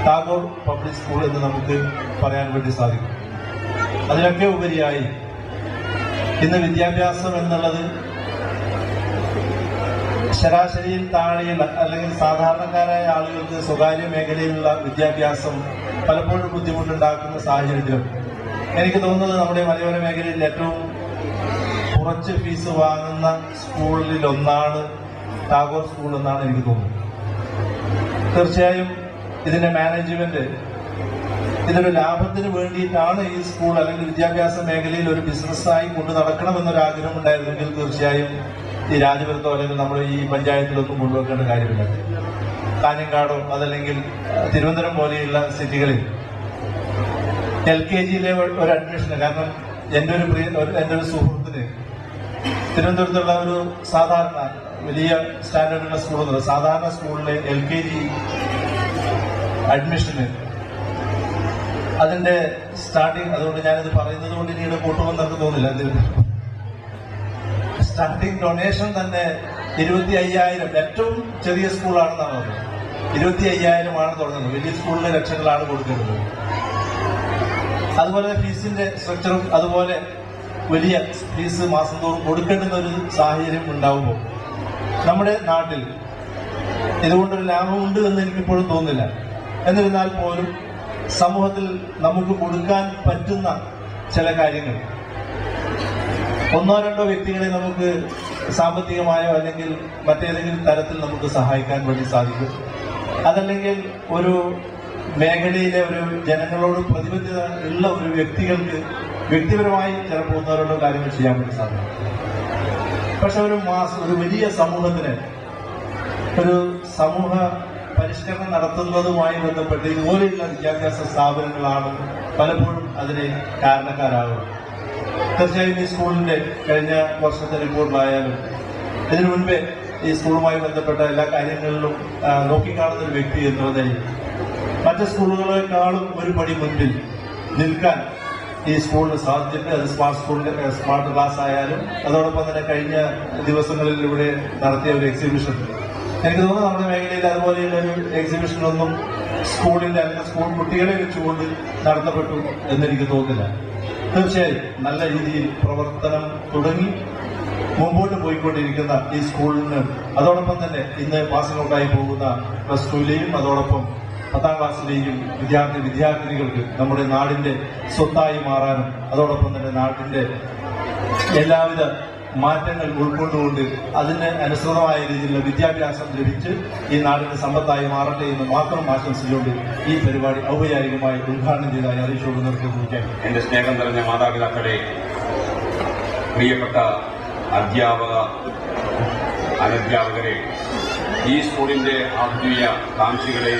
ടാഗോർ പബ്ലിക് സ്കൂൾ എന്ന് നമുക്ക് പറയാൻ വേണ്ടി സാധിക്കും. അതിനൊക്കെ ഉപരിയായി ഇന്ന് വിദ്യാഭ്യാസം എന്നുള്ളത് ശരാശരിയിൽ താഴെയുള്ള അല്ലെങ്കിൽ സാധാരണക്കാരായ ആളുകൾക്ക് സ്വകാര്യ മേഖലയിലുള്ള വിദ്യാഭ്യാസം പലപ്പോഴും ബുദ്ധിമുട്ടുണ്ടാക്കുന്ന സാഹചര്യത്തിലും എനിക്ക് തോന്നുന്നത് നമ്മുടെ മലയോര മേഖലയിൽ ഏറ്റവും കുറച്ച് ഫീസ് വാങ്ങുന്ന സ്കൂളിലൊന്നാണ് ടാഗോർ സ്കൂൾ എന്നാണ് എനിക്ക് തോന്നുന്നത്. തീർച്ചയായും ഇതിന്റെ മാനേജ്മെന്റ് ഇതൊരു ലാഭത്തിന് വേണ്ടിയിട്ടാണ് ഈ സ്കൂൾ അല്ലെങ്കിൽ വിദ്യാഭ്യാസ മേഖലയിൽ ഒരു ബിസിനസ്സായി കൊണ്ടു നടക്കണമെന്നൊരു ആഗ്രഹം ഉണ്ടായിരുന്നെങ്കിൽ തീർച്ചയായും ഈ രാജപുരത്തോ അല്ലെങ്കിൽ നമ്മുടെ ഈ പഞ്ചായത്തിലൊന്നും കൊണ്ടുവെക്കേണ്ട കാര്യമില്ല. കാഞ്ഞങ്ങാടോ അതല്ലെങ്കിൽ തിരുവനന്തപുരം പോലെയുള്ള സിറ്റികളിൽ LKGയിലെ ഒരു അഡ്മിഷന്, കാരണം എൻ്റെ ഒരു സുഹൃത്തിന് തിരുവനന്തപുരത്തുള്ള ഒരു സാധാരണ വലിയ സ്റ്റാൻഡേർഡുള്ള സ്കൂളൊന്നുമില്ല, സാധാരണ സ്കൂളിലെ LKG അഡ്മിഷന് അതിന്റെ സ്റ്റാർട്ടിങ്, അതുകൊണ്ട് ഞാനിത് പറയുന്നത് കൊണ്ട് ഇനി ഇവിടെ കൂട്ടുമെന്ന് എനിക്ക് തോന്നില്ല, സ്റ്റാർട്ടിങ് ഡൊണേഷൻ തന്നെ 25,000, ഏറ്റവും ചെറിയ സ്കൂളാണെന്നാണ് പറഞ്ഞത്. 25,000 തുടങ്ങുന്നത്. വലിയ സ്കൂളിലെ ലക്ഷങ്ങളാണ് കൊടുക്കുന്നത്. അതുപോലെ ഫീസിന്റെ സ്ട്രക്ചറും അതുപോലെ വലിയ ഫീസ് മാസം തോറും കൊടുക്കേണ്ടുന്ന ഒരു സാഹചര്യം ഉണ്ടാവുമ്പോൾ നമ്മുടെ നാട്ടിൽ ഇതുകൊണ്ടൊരു ലാഭമുണ്ട് എന്ന് എനിക്കിപ്പോഴും തോന്നുന്നില്ല. എന്നിരുന്നാൽ പോലും സമൂഹത്തിൽ നമുക്ക് കൊടുക്കാൻ പറ്റുന്ന ചില കാര്യങ്ങൾ, ഒന്നോ രണ്ടോ വ്യക്തികളെ നമുക്ക് സാമ്പത്തികമായോ അല്ലെങ്കിൽ മറ്റേതെങ്കിലും തരത്തിൽ നമുക്ക് സഹായിക്കാൻ വേണ്ടി സാധിക്കും. അതല്ലെങ്കിൽ ഒരു മേഖലയിലെ ഒരു ജനങ്ങളോട് പ്രതിബദ്ധത ഉള്ള ഒരു വ്യക്തികൾക്ക് വ്യക്തിപരമായി ചിലപ്പോൾ ഒന്നോ രണ്ടോ കാര്യങ്ങൾ ചെയ്യാൻ വേണ്ടി സാധിക്കും. പക്ഷെ ഒരു വലിയ സമൂഹത്തിന് ഒരു സമൂഹ പരിഷ്കരണം നടത്തുന്നതുമായി ബന്ധപ്പെട്ട് ഇതുപോലെയുള്ള വിദ്യാഭ്യാസ സ്ഥാപനങ്ങളാണ് പലപ്പോഴും അതിന് കാരണക്കാരാകുന്നത്. തീർച്ചയായും ഈ സ്കൂളിന്റെ കഴിഞ്ഞ വർഷത്തെ റിപ്പോർട്ടിലായാലും ഇതിനു മുൻപേ ഈ സ്കൂളുമായി ബന്ധപ്പെട്ട എല്ലാ കാര്യങ്ങളിലും നോക്കിക്കാണുന്ന ഒരു വ്യക്തി എന്ന നിലയിൽ മറ്റ് സ്കൂളുകളെക്കാളും ഒരു പടി മുൻപിൽ നിൽക്കാൻ ഈ സ്കൂളിന് സാധിച്ചിട്ട്, അത് സ്മാർട്ട് ക്ലാസ് ആയാലും അതോടൊപ്പം തന്നെ കഴിഞ്ഞ ദിവസങ്ങളിൽ ഇവിടെ നടത്തിയ ഒരു എക്സിബിഷൻ, എനിക്ക് തോന്നുന്നു നമ്മുടെ മേഖലയിൽ അതുപോലെയുള്ള ഒരു എക്സിബിഷനൊന്നും സ്കൂളിന്റെ അല്ലെങ്കിൽ സ്കൂൾ കുട്ടികളെ വെച്ചുകൊണ്ട് നടത്തപ്പെട്ടു എന്നെനിക്ക് തോന്നുന്നില്ല. തീർച്ചയായും നല്ല രീതിയിൽ പ്രവർത്തനം തുടങ്ങി മുമ്പോട്ട് പോയിക്കൊണ്ടിരിക്കുന്ന ഈ സ്കൂളിന് അതോടൊപ്പം തന്നെ ഇന്ന് പാസിംഗ് ഔട്ടായി പോകുന്ന +2ലെയും അതോടൊപ്പം 10ാം ക്ലാസ്സിലെയും വിദ്യാർത്ഥിനികൾക്ക് നമ്മുടെ നാടിന്റെ സ്വത്തായി മാറാനും അതോടൊപ്പം തന്നെ നാട്ടിന്റെ എല്ലാവിധ മാറ്റങ്ങൾ ഉൾക്കൊണ്ടുകൊണ്ട് അതിന് അനുസൃതമായ രീതിയിലുള്ള വിദ്യാഭ്യാസം ലഭിച്ച് ഈ നാടിന്റെ സമ്പത്തായി മാറട്ടെ എന്ന് മാത്രം ആശംസിച്ചുകൊണ്ട് ഈ പരിപാടി ഔപചാരികമായി ഉദ്ഘാടനം ചെയ്തതായി അറിയിച്ചുകൊണ്ട് നിർത്തിയിരിക്കുകയാണ്. എന്റെ സ്നേഹം നിറഞ്ഞ മാതാപിതാക്കളെ, പ്രിയപ്പെട്ട അധ്യാപക അനധ്യാപകരെ, ഈ സ്കൂളിന്റെ ആത്മീയ കാംക്ഷികളെ,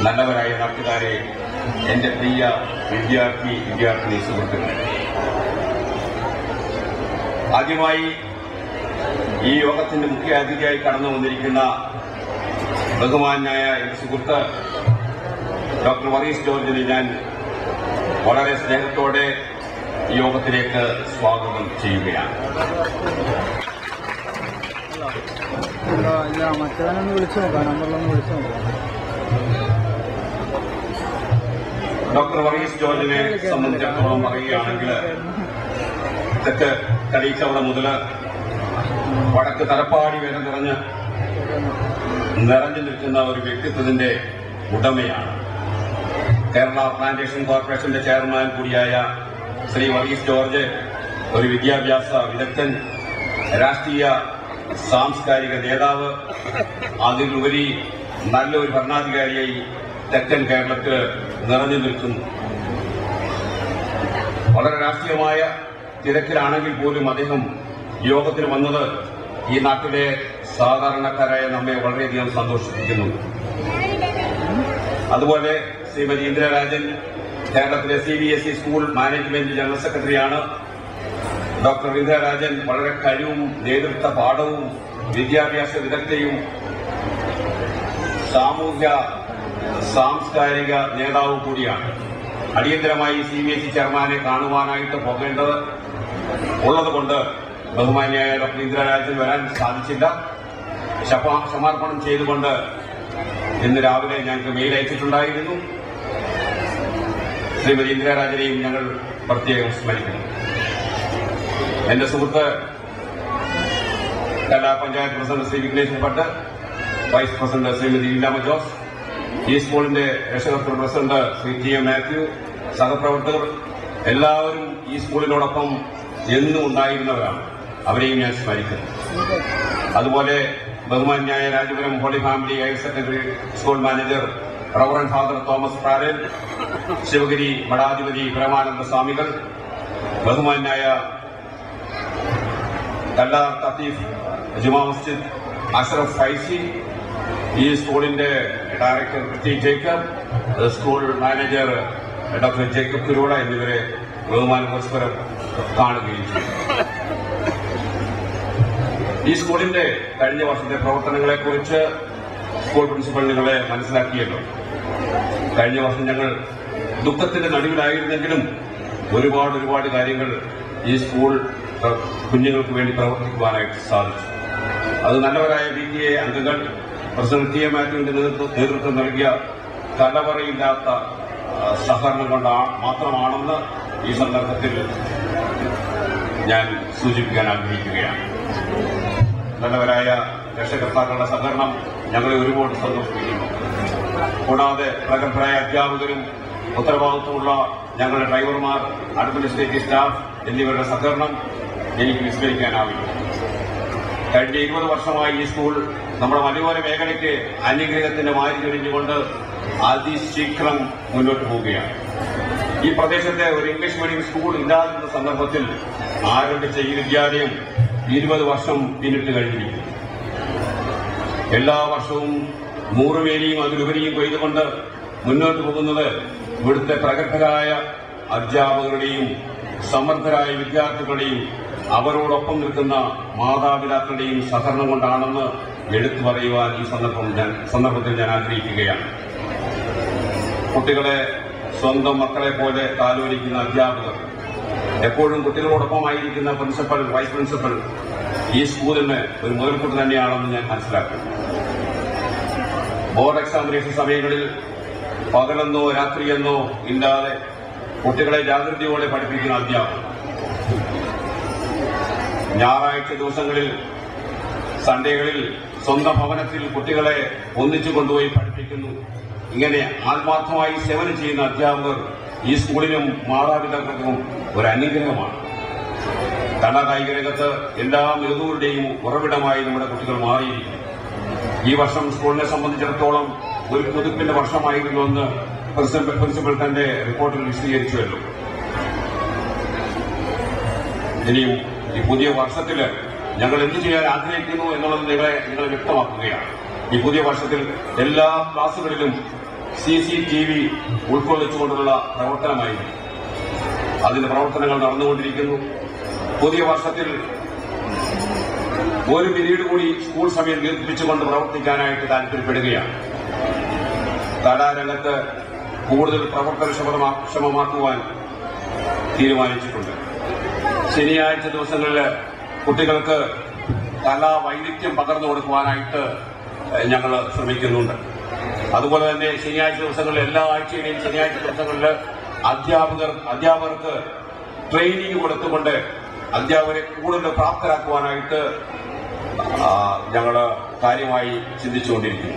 നല്ലവരായ നാട്ടുകാരെ, എന്റെ പ്രിയ വിദ്യാർത്ഥിനി സുഹൃത്തുക്കളെ, ആദ്യമായി ഈ യോഗത്തിന്റെ മുഖ്യ അതിഥിയായി കടന്നു വന്നിരിക്കുന്ന ബഹുമാനായ എന്റെ സുഹൃത്ത് ഡോക്ടർ വർഗീസ് ജോർജിനെ ഞാൻ വളരെ സ്നേഹത്തോടെ ഈ യോഗത്തിലേക്ക് സ്വാഗതം ചെയ്യുകയാണ്. ഡോക്ടർ വർഗീസ് ജോർജിനെ സംബന്ധിച്ചിടത്തോളം പറയുകയാണെങ്കിൽ തെക്ക് തലീച്ചവട മുതൽ വടക്ക് തലപ്പാടി വരെ നിറഞ്ഞു നിൽക്കുന്ന ഒരു വ്യക്തിത്വത്തിന്റെ ഉടമയാണ്. കേരള പ്ലാന്റേഷൻ കോർപ്പറേഷന്റെ ചെയർമാൻ കൂടിയായ ശ്രീ വർഗീസ് ജോർജ് ഒരു വിദ്യാഭ്യാസ വിദഗ്ധൻ, രാഷ്ട്രീയ സാംസ്കാരിക നേതാവ്, അതിലുപരി നല്ലൊരു ഭരണാധികാരിയായി തെക്കൻ കേരളത്തിൽ നിറഞ്ഞു നിൽക്കുന്നു. വളരെ രാഷ്ട്രീയമായ തിരക്കിലാണെങ്കിൽ പോലും അദ്ദേഹം യോഗത്തിന് വന്നത് ഈ നാട്ടിലെ സാധാരണക്കാരായ നമ്മെ വളരെയധികം സന്തോഷിപ്പിക്കുന്നു. അതുപോലെ ശ്രീമതി ഇന്ദിരാരാജൻ കേരളത്തിലെ CBSE സ്കൂൾ മാനേജ്മെന്റ് ജനറൽ സെക്രട്ടറിയാണ്. ഡോക്ടർ ഇന്ദിരാരാജൻ വളരെ കഴിവും നേതൃത്വ പാഠവും വിദ്യാഭ്യാസ വിദഗ്ധയും സാമൂഹ്യ സാംസ്കാരിക നേതാവ് കൂടിയാണ്. അടിയന്തരമായി CBSE ചെയർമാനെ കാണുവാനായിട്ട് പോകേണ്ടത് ഉള്ളതുകൊണ്ട് ബഹുമാന്യായ ഡോക്ടർ ഇന്ദിരാരാജൻ വരാൻ സാധിച്ചില്ല. ക്ഷമാർപ്പണം ചെയ്തുകൊണ്ട് ഇന്ന് രാവിലെ ഞങ്ങൾക്ക് മെയിൽ അയച്ചിട്ടുണ്ടായിരുന്നു. ശ്രീമതി ഇന്ദിരാരാജനെയും ഞങ്ങൾ പ്രത്യേകം സ്മരിക്കുന്നു. എന്റെ സുഹൃത്ത് കലാ panchayat president Shri Vignesh Bhat, vice president Shrimati Leelamma Jose, ഈ സ്കൂളിന്റെ രക്ഷകർത്തൃ പ്രസിഡന്റ് ശ്രീ TM മാത്യു, സഹപ്രവർത്തകർ എല്ലാവരും ഈ സ്കൂളിനോടൊപ്പം എന്നും ഉണ്ടായിരുന്നവരാണ്. അവരെയും ഞാൻ സ്മരിക്കുന്നു. അതുപോലെ ബഹുമാന്യായ Rajapuram holy family higher secondary school manager reverend father Thomas Praran, Sivagiri മഠാധിപതി പരമാനന്ദ സ്വാമികൾ, ബഹുമാന്യായ കല്ലാർ തത്തീഫ് ജുമാ മസ്ജിദ് അഷ്റഫ് ഫൈസി, ഈ സ്കൂളിന്റെ director T Jacob, school manager doctor Jacob Kuruvada എന്നിവരെ ബഹുമാനം പരസ്പരം കാണുകയും ചെയ്തു. ഈ സ്കൂളിന്റെ കഴിഞ്ഞ വർഷത്തെ പ്രവർത്തനങ്ങളെക്കുറിച്ച് സ്കൂൾ പ്രിൻസിപ്പൽ നിങ്ങളെ മനസ്സിലാക്കിയല്ലോ. കഴിഞ്ഞ വർഷം ഞങ്ങൾ ദുഃഖത്തിന്റെ നടുവിലായിരുന്നെങ്കിലും ഒരുപാട് കാര്യങ്ങൾ ഈ സ്കൂൾ കുഞ്ഞുങ്ങൾക്ക് വേണ്ടി പ്രവർത്തിക്കുവാനായിട്ട് സാധിച്ചു. അത് നല്ലവരായ PTA അംഗങ്ങൾ, പ്രസിഡന്റ് TM മാത്യുവിന്റെ നേതൃത്വം നൽകിയ കലവറയില്ലാത്ത സഹകരണം കൊണ്ട് മാത്രമാണെന്ന് ഈ സന്ദർഭത്തിൽ ഞാൻ സൂചിപ്പിക്കാൻ ആഗ്രഹിക്കുകയാണ്. നല്ലവരായ രക്ഷകർത്താക്കളുടെ സഹകരണം ഞങ്ങളെ ഒരുപാട് സന്തോഷിപ്പിക്കുന്നു. കൂടാതെ പ്രഗത്ഭരായ അധ്യാപകരും ഉത്തരവാദിത്വമുള്ള ഞങ്ങളുടെ ഡ്രൈവർമാർ, അഡ്മിനിസ്ട്രേറ്റീവ് സ്റ്റാഫ് എന്നിവരുടെ സഹകരണം എനിക്ക് വിസ്മരിക്കാനാവില്ല. കഴിഞ്ഞ 20 വർഷമായി ഈ സ്കൂൾ നമ്മുടെ മലയോര മേഖലയ്ക്ക് അനുഗ്രഹത്തിന്റെ മാരി ചൊരിഞ്ഞുകൊണ്ട് അതിശീഘ്രം മുന്നോട്ട് പോവുകയാണ്. ഈ പ്രദേശത്തെ ഒരു ഇംഗ്ലീഷ് മീഡിയം സ്കൂൾ ഇല്ലാതിരുന്ന സന്ദർഭത്തിൽ ആരംഭിച്ച ഈ വിദ്യാലയം 20 വർഷം പിന്നിട്ട് കഴിഞ്ഞിരിക്കുന്നു. എല്ലാ വർഷവും 100 വേലിയും അതിലുപരിയും കൊയ്തുകൊണ്ട് മുന്നോട്ട് പോകുന്നത് ഇവിടുത്തെ പ്രഗത്ഭരായ അധ്യാപകരുടെയും സമർത്ഥരായ വിദ്യാർത്ഥികളുടെയും അവരോടൊപ്പം നിൽക്കുന്ന മാതാപിതാക്കളുടെയും സഹകരണം കൊണ്ടാണെന്ന് എടുത്തു പറയുവാൻ ഈ സന്ദർഭത്തിൽ ഞാൻ ആഗ്രഹിക്കുകയാണ്. കുട്ടികളെ സ്വന്തം മക്കളെ പോലെ താലോലിക്കുന്ന അധ്യാപകർ, എപ്പോഴും കുട്ടികളോടൊപ്പമായിരിക്കുന്ന പ്രിൻസിപ്പൽ, വൈസ് പ്രിൻസിപ്പൽ ഈ സ്കൂളിന് ഒരു മുതൽക്കൂട്ട് തന്നെയാണെന്ന് ഞാൻ മനസ്സിലാക്കുന്നു. ബോർഡ് എക്സാമിനേഷൻ സമയങ്ങളിൽ പകലെന്നോ രാത്രിയെന്നോ ഇല്ലാതെ കുട്ടികളെ ജാഗ്രതയോടെ പഠിപ്പിക്കുന്ന അധ്യാപകർ, ഞായറാഴ്ച ദിവസങ്ങളിൽ, സൺഡേകളിൽ സ്വന്തം ഭവനത്തിൽ കുട്ടികളെ ഒന്നിച്ചു കൊണ്ടുപോയി പഠിപ്പിക്കുന്നു. ഇങ്ങനെ ആത്മാർത്ഥമായി സേവനം ചെയ്യുന്ന അധ്യാപകർ ഈ സ്കൂളിനും മാതാപിതാക്കൾക്കും ഒരു അനുഗ്രഹമാണ്. കലാകായിക രംഗത്ത് എല്ലാ മികവുകളുടെയും ഉറവിടമായി നമ്മുടെ കുട്ടികൾ മാറിയിരിക്കുന്നു. ഈ വർഷം സ്കൂളിനെ സംബന്ധിച്ചിടത്തോളം ഒരു പുതുപ്പിന്റെ വർഷമായിരുന്നുവെന്ന് പ്രിൻസിപ്പൽ തന്റെ റിപ്പോർട്ടിൽ വിശദീകരിച്ചുവല്ലോ. ഇനിയും ഈ പുതിയ വർഷത്തിൽ ഞങ്ങൾ എന്ത് ചെയ്യാൻ ആഗ്രഹിക്കുന്നു എന്നുള്ളത് നിങ്ങൾ വ്യക്തമാക്കുകയാണ്. ഈ പുതിയ വർഷത്തിൽ എല്ലാ ക്ലാസുകളിലും CCTV ഉൾക്കൊള്ളിച്ചുകൊണ്ടുള്ള പ്രവർത്തനമായിരുന്നു. അതിന്റെ പ്രവർത്തനങ്ങൾ നടന്നുകൊണ്ടിരിക്കുന്നു. പുതിയ വർഷത്തിൽ ഒരു പിരീഡ് കൂടി സ്കൂൾ സമയം ദീർഘിപ്പിച്ചുകൊണ്ട് പ്രവർത്തിക്കാനായിട്ട് താല്പര്യപ്പെടുകയാണ്. കലാരംഗത്ത് കൂടുതൽ പ്രവർത്തനക്ഷമമാക്കുവാൻ തീരുമാനിച്ചിട്ടുണ്ട്. ശനിയാഴ്ച ദിവസങ്ങളിൽ കുട്ടികൾക്ക് കലാവൈവിധ്യം പകർന്നു കൊടുക്കുവാനായിട്ട് ഞങ്ങൾ ശ്രമിക്കുന്നുണ്ട്. അതുപോലെ തന്നെ ശനിയാഴ്ച ദിവസങ്ങളിൽ, എല്ലാ ആഴ്ചയിലെയും ശനിയാഴ്ച ദിവസങ്ങളിൽ അധ്യാപകർക്ക് ട്രെയിനിങ് കൊടുത്തുകൊണ്ട് അധ്യാപകരെ കൂടുതൽ പ്രാപ്തരാക്കുവാനായിട്ട് ഞങ്ങൾ കാര്യമായി ചിന്തിച്ചുകൊണ്ടിരിക്കുന്നു.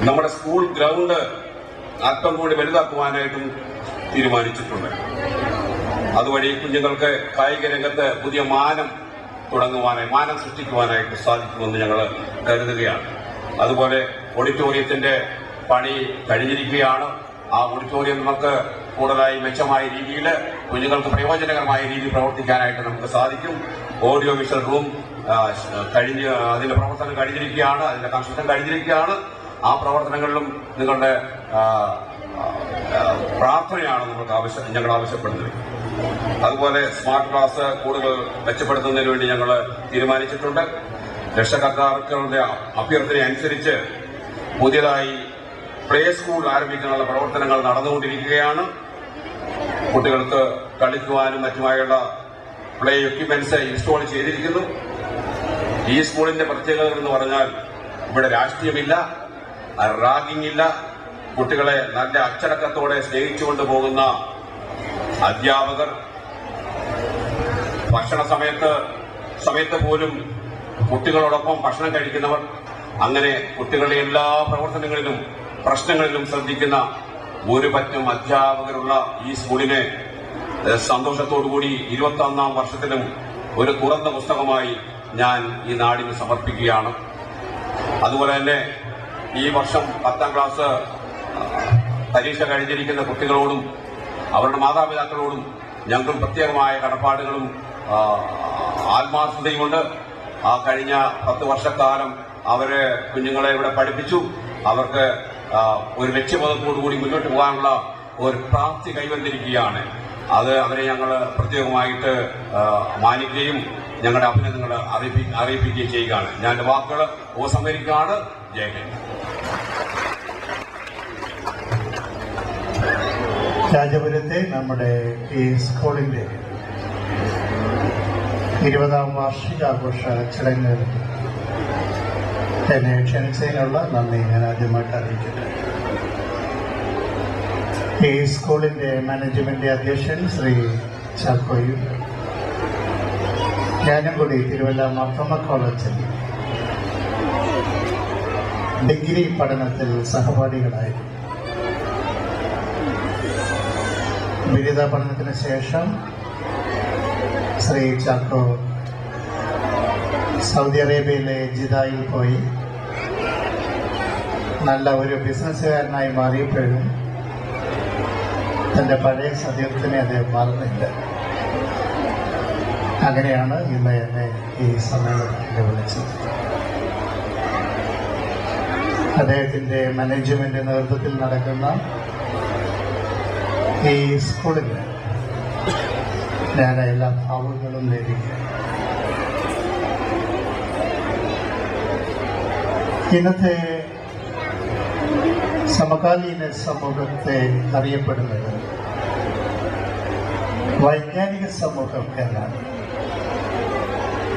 നമ്മുടെ സ്കൂൾ ഗ്രൗണ്ട് അല്പം കൂടി വലുതാക്കുവാനായിട്ടും തീരുമാനിച്ചിട്ടുണ്ട്. അതുവഴി കുഞ്ഞുങ്ങൾക്ക് കായിക രംഗത്ത് പുതിയ മാനം സൃഷ്ടിക്കുവാനായിട്ട് സാധിക്കുമെന്ന് ഞങ്ങൾ കരുതുകയാണ്. അതുപോലെ ഓഡിറ്റോറിയത്തിന്റെ പണി കഴിഞ്ഞിരിക്കുകയാണ്. ആ ഓഡിറ്റോറിയം നമുക്ക് കൂടുതലായി മെച്ചമായ രീതിയിൽ കുഞ്ഞുങ്ങൾക്ക് പ്രയോജനകരമായ രീതിയിൽ പ്രവർത്തിക്കാനായിട്ട് നമുക്ക് സാധിക്കും. ഓഡിയോ വിഷ്വൽ റൂം അതിന്റെ പ്രവർത്തനം കഴിഞ്ഞിരിക്കുകയാണ്, അതിന്റെ കൺസ്ട്രക്ഷൻ കഴിഞ്ഞിരിക്കുകയാണ്. ആ പ്രവർത്തനങ്ങളിലും നിങ്ങളുടെ പ്രാർത്ഥനയാണ് ഞങ്ങൾ ആവശ്യപ്പെടുന്നത്. അതുപോലെ സ്മാർട്ട് ക്ലാസ് കൂടുതൽ മെച്ചപ്പെടുത്തുന്നതിന് വേണ്ടി ഞങ്ങൾ തീരുമാനിച്ചിട്ടുണ്ട്. രക്ഷകർത്താക്കളുടെ അഭ്യർത്ഥന അനുസരിച്ച് പുതിയതായി പ്ലേ സ്കൂൾ ആരംഭിക്കാനുള്ള പ്രവർത്തനങ്ങൾ നടന്നുകൊണ്ടിരിക്കുകയാണ്. കുട്ടികൾക്ക് കളിക്കുവാനും മറ്റുമായുള്ള പ്ലേ എക്യുപ്മെന്റ്സ് ഇൻസ്റ്റോൾ ചെയ്തിരിക്കുന്നു. ഈ സ്കൂളിന്റെ പ്രത്യേകത എന്ന് പറഞ്ഞാൽ ഇവിടെ രാഷ്ട്രീയമില്ല, റാഗിംഗ് ഇല്ല. കുട്ടികളെ നല്ല അച്ചടക്കത്തോടെ സ്നേഹിച്ചുകൊണ്ട് പോകുന്ന അധ്യാപകർ, ഭക്ഷണ സമയത്ത് പോലും കുട്ടികളോടൊപ്പം ഭക്ഷണം കഴിക്കുന്നവർ, അങ്ങനെ കുട്ടികളുടെ എല്ലാ പ്രശ്നങ്ങളിലും ശ്രദ്ധിക്കുന്ന ഒരു പറ്റം അധ്യാപകരുള്ള ഈ സ്കൂളിനെ സന്തോഷത്തോടുകൂടി 21ാം വർഷത്തിലും ഒരു തുറന്ന പുസ്തകമായി ഞാൻ ഈ നാടിന് സമർപ്പിക്കുകയാണ്. അതുപോലെ തന്നെ ഈ വർഷം 10ാം ക്ലാസ് പരീക്ഷ കഴിഞ്ഞിരിക്കുന്ന കുട്ടികളോടും അവരുടെ മാതാപിതാക്കളോടും ഞങ്ങൾക്ക് പ്രത്യേകമായ കടപ്പാടുകളും ആത്മാർത്ഥതയുമുണ്ട്. ആ കഴിഞ്ഞ 10 വർഷക്കാലം അവര് കുഞ്ഞുങ്ങളെ ഇവിടെ പഠിപ്പിച്ചു. അവർക്ക് ഒരു ലക്ഷ്യബോധത്തോടുകൂടി മുന്നോട്ട് പോകാനുള്ള ഒരു പ്രാപ്തി കൈവന്നിരിക്കുകയാണ്. അത് അവരെ ഞങ്ങൾ പ്രത്യേകമായിട്ട് മാനിക്കുകയും ഞങ്ങളുടെ അഭിനന്ദനങ്ങൾ അറിയിപ്പിക്കുകയും ചെയ്യുകയാണ്. ഞാൻ എന്റെ വാക്കുകൾ ഉപസംഹരിക്കുകയാണ്. ജയഹിന്ദ്. രാജപുരത്തെ നമ്മുടെ ഈ സ്കൂളിന്റെ 20ാം വാർഷികാഘോഷ ചടങ്ങുകൾ എന്നെ ക്ഷണിച്ചതിനുള്ള നന്ദി ഞാൻ ആദ്യമായിട്ട് അറിയിക്കട്ടെ. ഈ സ്കൂളിന്റെ മാനേജ്മെന്റ് അധ്യക്ഷൻ ശ്രീ ചാക്കോയും ഞാനും കൂടി തിരുവല്ല മാർത്തോമ കോളേജിൽ ഡിഗ്രി പഠനത്തിൽ സഹപാഠികളായിരുന്നു. ബിരുദ പഠനത്തിന് ശേഷം ശ്രീ ചാക്കോ സൗദി അറേബ്യയിലെ ജിദായിൽ പോയി നല്ല ഒരു ബിസിനസ്സുകാരനായി മാറിയപ്പോഴും തൻ്റെ പഴയ സദ്യത്തിനെ അദ്ദേഹം മറന്നില്ല. അങ്ങനെയാണ് ഇന്ന് എന്നെ ഈ സമ്മേളനത്തിൽ വിളിച്ചത്. അദ്ദേഹത്തിൻ്റെ മാനേജ്മെന്റ് നേതൃത്വത്തിൽ നടക്കുന്ന ഈ സ്കൂളിൽ ഞാൻ എല്ലാ ഭാവങ്ങളും ലഭിക്കുക. ഇന്നത്തെ സമകാലീന സമൂഹത്തെ അറിയപ്പെടുന്നത് വൈജ്ഞാനിക സമൂഹം എന്നാണ്.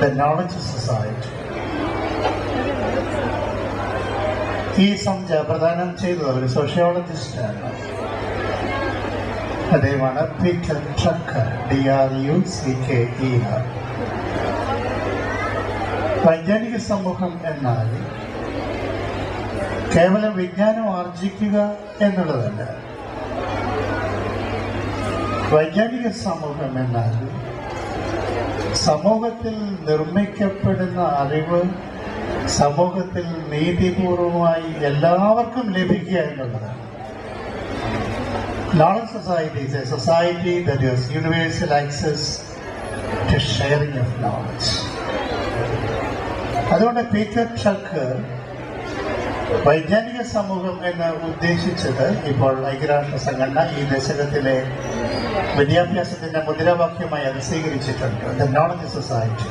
The knowledge society. ഈ സംഖ്യ പ്രദാനം ചെയ്തത് ഒരു സോഷ്യോളജിസ്റ്റാണ്. അദ്ദേഹമാണ് പീറ്റർ ട്രക്കർ, DRUCKER. വൈജ്ഞാനിക സമൂഹം എന്നാൽ കേവലം വിജ്ഞാനം ആർജിക്കുക എന്നുള്ളതല്ല. വൈജ്ഞാനിക സമൂഹം എന്നാൽ സമൂഹത്തിൽ നിർമ്മിക്കപ്പെടുന്ന അറിവ് സമൂഹത്തിൽ നീതിപൂർവമായി എല്ലാവർക്കും ലഭിക്കുക എന്നുള്ളതാണ്. Knowledge society is a society that has universal access to sharing of knowledge. അതുകൊണ്ട് പീറ്റർ ട്രക്കർ വൈജ്ഞാനിക സമൂഹം എന്ന് ഉദ്ദേശിച്ചത് ഇപ്പോൾ ഐക്യരാഷ്ട്ര സംഘടന ഈ ദശകത്തിലെ വിദ്യാഭ്യാസത്തിന്റെ മുദ്രാവാക്യമായി അത് സ്വീകരിച്ചിട്ടുണ്ട്. ദ നോളജ് സൊസൈറ്റി,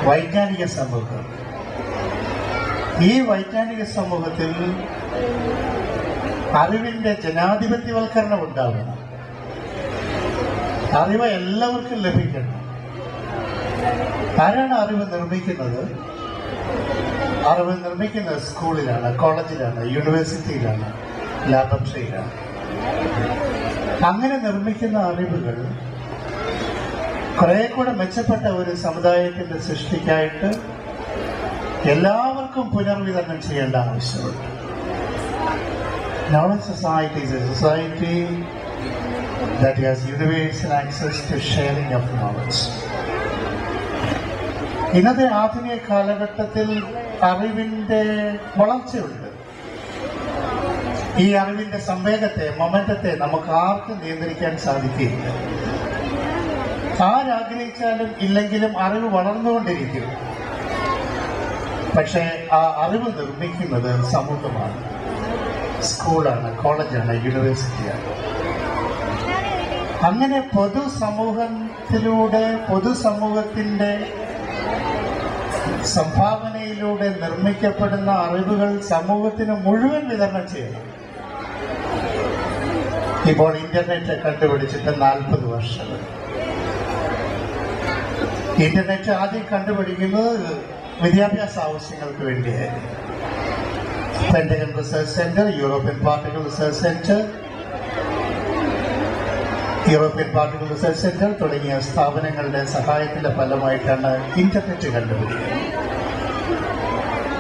വൈജ്ഞാനിക സമൂഹം. ഈ വൈജ്ഞാനിക സമൂഹത്തിൽ അറിവിന്റെ ജനാധിപത്യവൽക്കരണം ഉണ്ടാവണം. അറിവ് എല്ലാവർക്കും ലഭിക്കണം. ആരാണ് അറിവ് നിർമ്മിക്കുന്നത്? അറിവ് നിർമ്മിക്കുന്നത് സ്കൂളിലാണ്, കോളേജിലാണ്, യൂണിവേഴ്സിറ്റിയിലാണ്, ലാബറട്ടറിയിലാണ്. അങ്ങനെ നിർമ്മിക്കുന്ന അറിവുകൾ കുറെ കൂടെ മെച്ചപ്പെട്ട ഒരു സമുദായത്തിന്റെ സൃഷ്ടിക്കായിട്ട് എല്ലാവർക്കും പുനർവിതരണം ചെയ്യേണ്ട ആവശ്യമുണ്ട്. Knowledge society is a society that has universal access to sharing of knowledge. ഇന്നത്തെ ആധുനിക കാലഘട്ടത്തിൽ അറിവിന്റെ വളർച്ചയുണ്ട്. ഈ അറിവിന്റെ സംവേഗത്തെ, മൊമെന്റത്തെ നമുക്ക് ആർക്കും നിയന്ത്രിക്കാൻ സാധിക്കില്ല. ആരാഗ്രഹിച്ചാലും ഇല്ലെങ്കിലും അറിവ് വളർന്നുകൊണ്ടിരിക്കും. പക്ഷേ ആ അറിവ് നിർമ്മിക്കുന്നത് സമൂഹമാണ്, സ്കൂളാണ്, കോളേജാണ്, യൂണിവേഴ്സിറ്റിയാണ്. അങ്ങനെ പൊതുസമൂഹത്തിന്റെ സംഭാവനയിലൂടെ നിർമ്മിക്കപ്പെടുന്ന അറിവുകൾ സമൂഹത്തിന് മുഴുവൻ വിതരണം ചെയ്യണം. ഇപ്പോൾ ഇന്റർനെറ്റ് കണ്ടുപിടിച്ചിട്ട് 40 വർഷം. ഇന്റർനെറ്റ് ആദ്യം കണ്ടുപിടിക്കുന്നത് വിദ്യാഭ്യാസ ആവശ്യങ്ങൾക്ക് വേണ്ടിയായിരുന്നു. Pentagon research centre, European particle research centre തുടങ്ങിയ സ്ഥാപനങ്ങളുടെ സഹായത്തിന്റെ ഫലമായിട്ടാണ് ഇന്റർനെറ്റ് കണ്ടുപിടിക്കുന്നത്.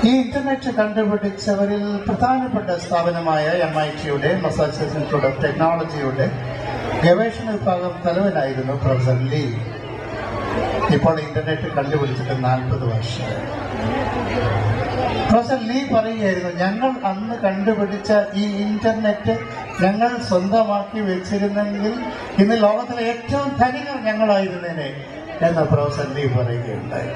ഈ ഇന്റർനെറ്റ് കണ്ടുപിടിച്ചവരിൽ പ്രധാനപ്പെട്ട സ്ഥാപനമായ MIT-യുടെ മസാച്യുസെറ്റ്സ് ഇൻസ്റ്റിറ്റ്യൂട്ട് ഓഫ് ടെക്നോളജിയുടെ ഗവേഷണ വിഭാഗം തലവനായിരുന്നു പ്രൊഫസർ ലീ. ഇപ്പോൾ ഇന്റർനെറ്റ് കണ്ടുപിടിച്ചിട്ട് 40 വർഷം. പ്രൊഫസർ ലീ പറയുകയായിരുന്നു, ഞങ്ങൾ അന്ന് കണ്ടുപിടിച്ച ഈ ഇന്റർനെറ്റ് ഞങ്ങൾ സ്വന്തമാക്കി വെച്ചിരുന്നെങ്കിൽ ഇന്ന് ലോകത്തിലെ ഏറ്റവും ധനികർ ഞങ്ങളായിരുന്നേനെ എന്ന് പ്രൊഫസർ ലീ പറയുകയുണ്ടായി.